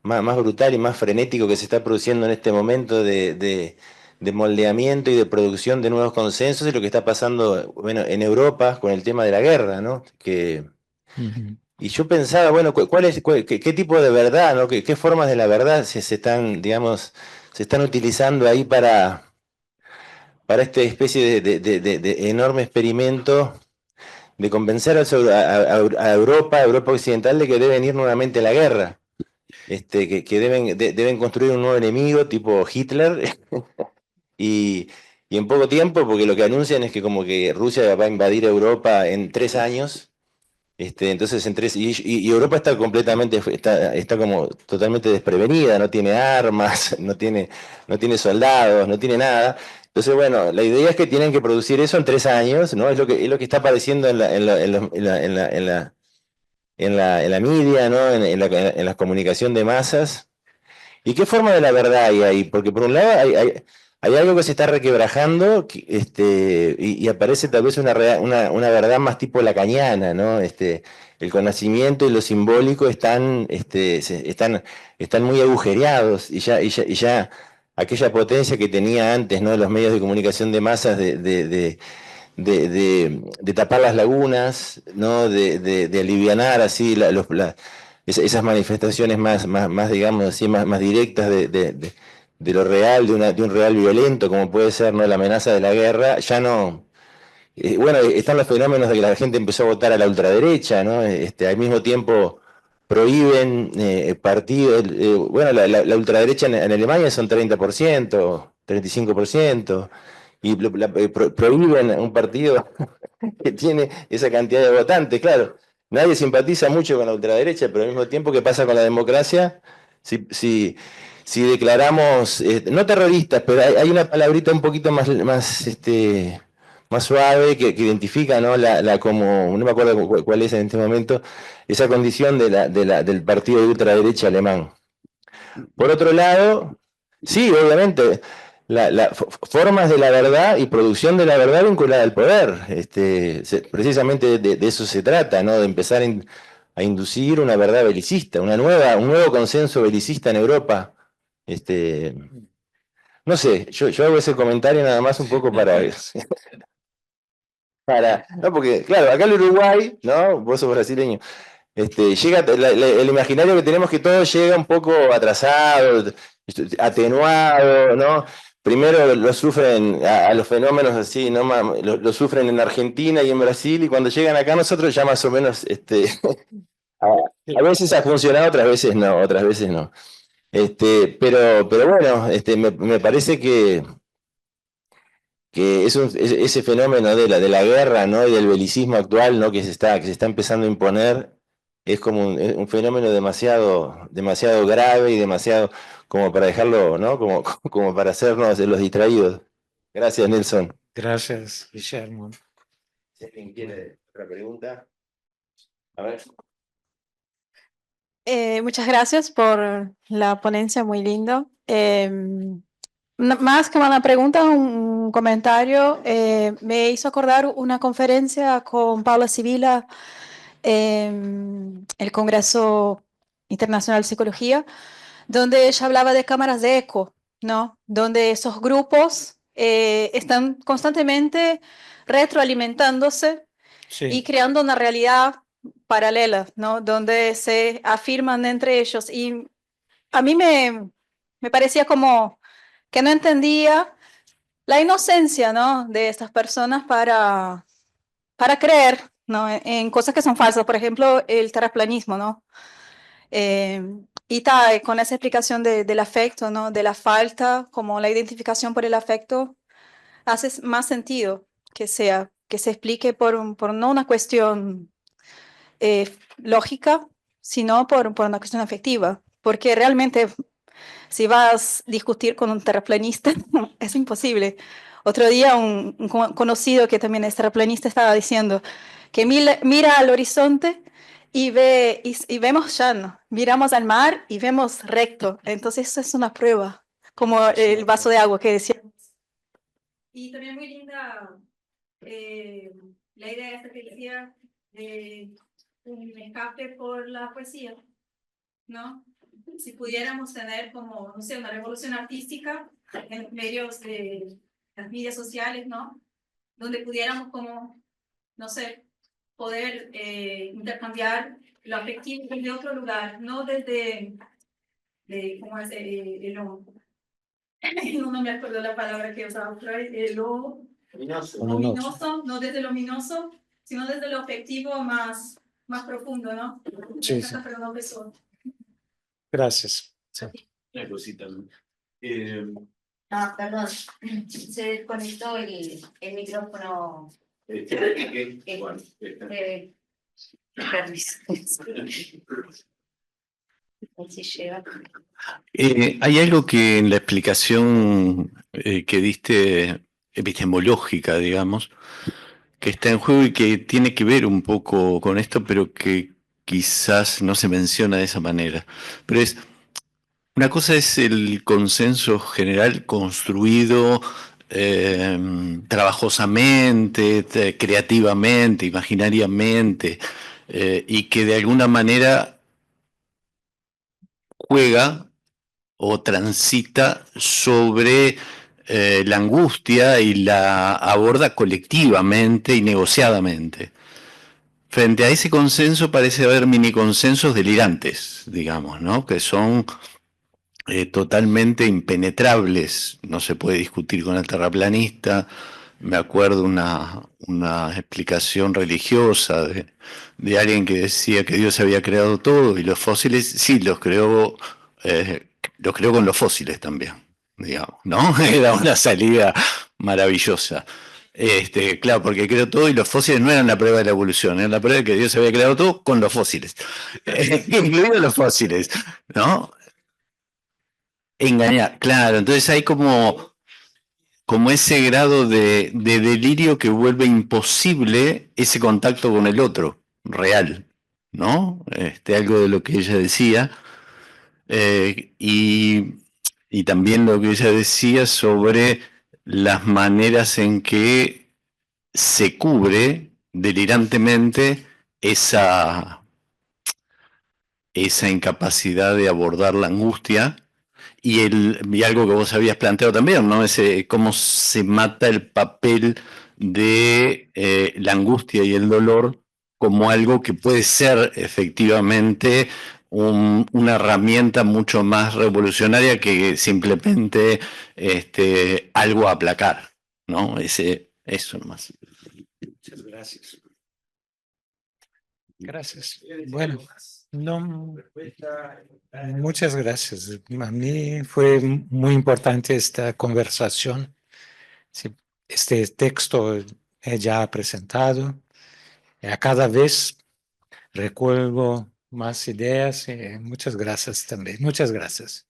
más brutal y más frenético que se está produciendo en este momento de moldeamiento y de producción de nuevos consensos es lo que está pasando, bueno, en Europa con el tema de la guerra, ¿no? Y yo pensaba, bueno, qué tipo de verdad, ¿no? ¿Qué formas de la verdad se están, digamos, se están utilizando ahí para esta especie de enorme experimento de convencer a Europa Occidental de que deben ir nuevamente a la guerra, que deben construir un nuevo enemigo tipo Hitler y en poco tiempo, porque lo que anuncian es que como que Rusia va a invadir Europa en 3 años. Entonces, y Europa está está como totalmente desprevenida, no tiene armas, no tiene soldados, no tiene nada. Entonces, bueno, la idea es que tienen que producir eso en 3 años, ¿no? Es lo que está apareciendo en la media, ¿no? En la comunicación de masas. ¿Y qué forma de la verdad hay ahí? Porque por un lado hay algo que se está requebrajando y aparece tal vez una verdad más tipo lacaniana, ¿no? El conocimiento y lo simbólico están muy agujereados y ya aquella potencia que tenía antes, ¿no? Los medios de comunicación de masas de tapar las lagunas, ¿no? De alivianar así esas manifestaciones más digamos así, más directas de lo real, de un real violento, como puede ser, ¿no? La amenaza de la guerra, ya no. Bueno, están los fenómenos de que la gente empezó a votar a la ultraderecha, ¿no? Al mismo tiempo prohíben partidos, bueno, la ultraderecha en Alemania son 30%, 35%, y prohíben un partido que tiene esa cantidad de votantes, claro. Nadie simpatiza mucho con la ultraderecha, pero al mismo tiempo, ¿qué pasa con la democracia? Si declaramos, no terroristas, pero hay una palabrita un poquito más suave que identifica, ¿no? Como, no me acuerdo cuál es en este momento, esa condición del partido de ultraderecha alemán. Por otro lado, sí, obviamente, formas de la verdad y producción de la verdad vinculada al poder. Precisamente de eso se trata, ¿no? De empezar a inducir una verdad belicista, un nuevo consenso belicista en Europa. No sé, yo hago ese comentario nada más un poco no, porque, claro, acá en Uruguay, ¿no? Vos sos brasileño. Llega el imaginario que tenemos que todo llega un poco atrasado, atenuado, ¿no? primero lo sufren a los fenómenos así, ¿no? Lo sufren en Argentina y en Brasil, y cuando llegan acá nosotros ya más o menos, a veces ha funcionado, otras veces no. Pero bueno, me parece que ese fenómeno de la guerra, ¿no? Y del belicismo actual, ¿no? Que se está empezando a imponer, es como un fenómeno demasiado grave y demasiado como para dejarlo, ¿no? Como para hacernos los distraídos. Gracias, Nelson. Gracias, Guillermo. Si alguien quiere otra pregunta. A ver. Muchas gracias por la ponencia, muy lindo. Más que una pregunta, un comentario. Me hizo acordar una conferencia con Paula Sibila en el Congreso Internacional de Psicología, donde ella hablaba de cámaras de eco, ¿no? Donde esos grupos están constantemente retroalimentándose y Sí, creando una realidad paralela, ¿no? Donde se afirman entre ellos. Y a mí me parecía como que no entendía la inocencia, ¿no? De estas personas para creer, ¿no? En cosas que son falsas. Por ejemplo, el terraplanismo, ¿no? Con esa explicación del afecto, ¿no? De la falta, como la identificación por el afecto, hace más sentido que se explique por no una cuestión lógica, sino por una cuestión afectiva. Porque realmente, si vas a discutir con un terraplanista, es imposible. Otro día, un conocido que también es terraplanista estaba diciendo que mira al horizonte y vemos llano, miramos al mar y vemos recto. Entonces, eso es una prueba, como el vaso de agua que decía. Y también muy linda la idea esta que decía de un escape por la poesía, ¿no? Si pudiéramos tener como, no sé, una revolución artística en medios de las medias sociales, ¿no? Donde pudiéramos como, no sé, poder intercambiar lo afectivo desde otro lugar, no desde, ¿cómo es? No me acuerdo la palabra que usaba Freud, luminoso, no desde lo luminoso, sino desde lo afectivo más profundo, ¿no? sí, sí. Gracias. Sí. Una cosita. Perdón, se desconectó el micrófono. Permiso. Así llega. Hay algo que en la explicación que diste, epistemológica, digamos, que está en juego y que tiene que ver un poco con esto, pero que quizás no se menciona de esa manera. Pero una cosa es el consenso general construido trabajosamente, creativamente, imaginariamente, y que de alguna manera juega o transita sobre la angustia y la aborda colectivamente y negociadamente. Frente a ese consenso parece haber mini consensos delirantes, digamos, ¿no? Que son totalmente impenetrables. No se puede discutir con el terraplanista. Me acuerdo una explicación religiosa de alguien que decía que Dios había creado todo y los fósiles, sí, los creó con los fósiles también, digamos, ¿no? Era una salida maravillosa. Claro, porque creó todo y los fósiles no eran la prueba de la evolución, eran la prueba de que Dios había creado todo con los fósiles, incluidos los fósiles, ¿no? Engañar, claro, entonces hay como ese grado de delirio que vuelve imposible ese contacto con el otro, real, ¿no? Algo de lo que ella decía, y también lo que ella decía sobre las maneras en que se cubre delirantemente esa incapacidad de abordar la angustia. Y algo que vos habías planteado también, ¿no? Cómo se mata el papel de la angustia y el dolor como algo que puede ser efectivamente una herramienta mucho más revolucionaria que simplemente algo a aplacar, ¿no? Eso nomás. Muchas gracias. Gracias. Bueno, no, muchas gracias. A mí fue muy importante esta conversación. Sí, este texto he ya presentado. A cada vez recuerdo más ideas. Muchas gracias también. Muchas gracias.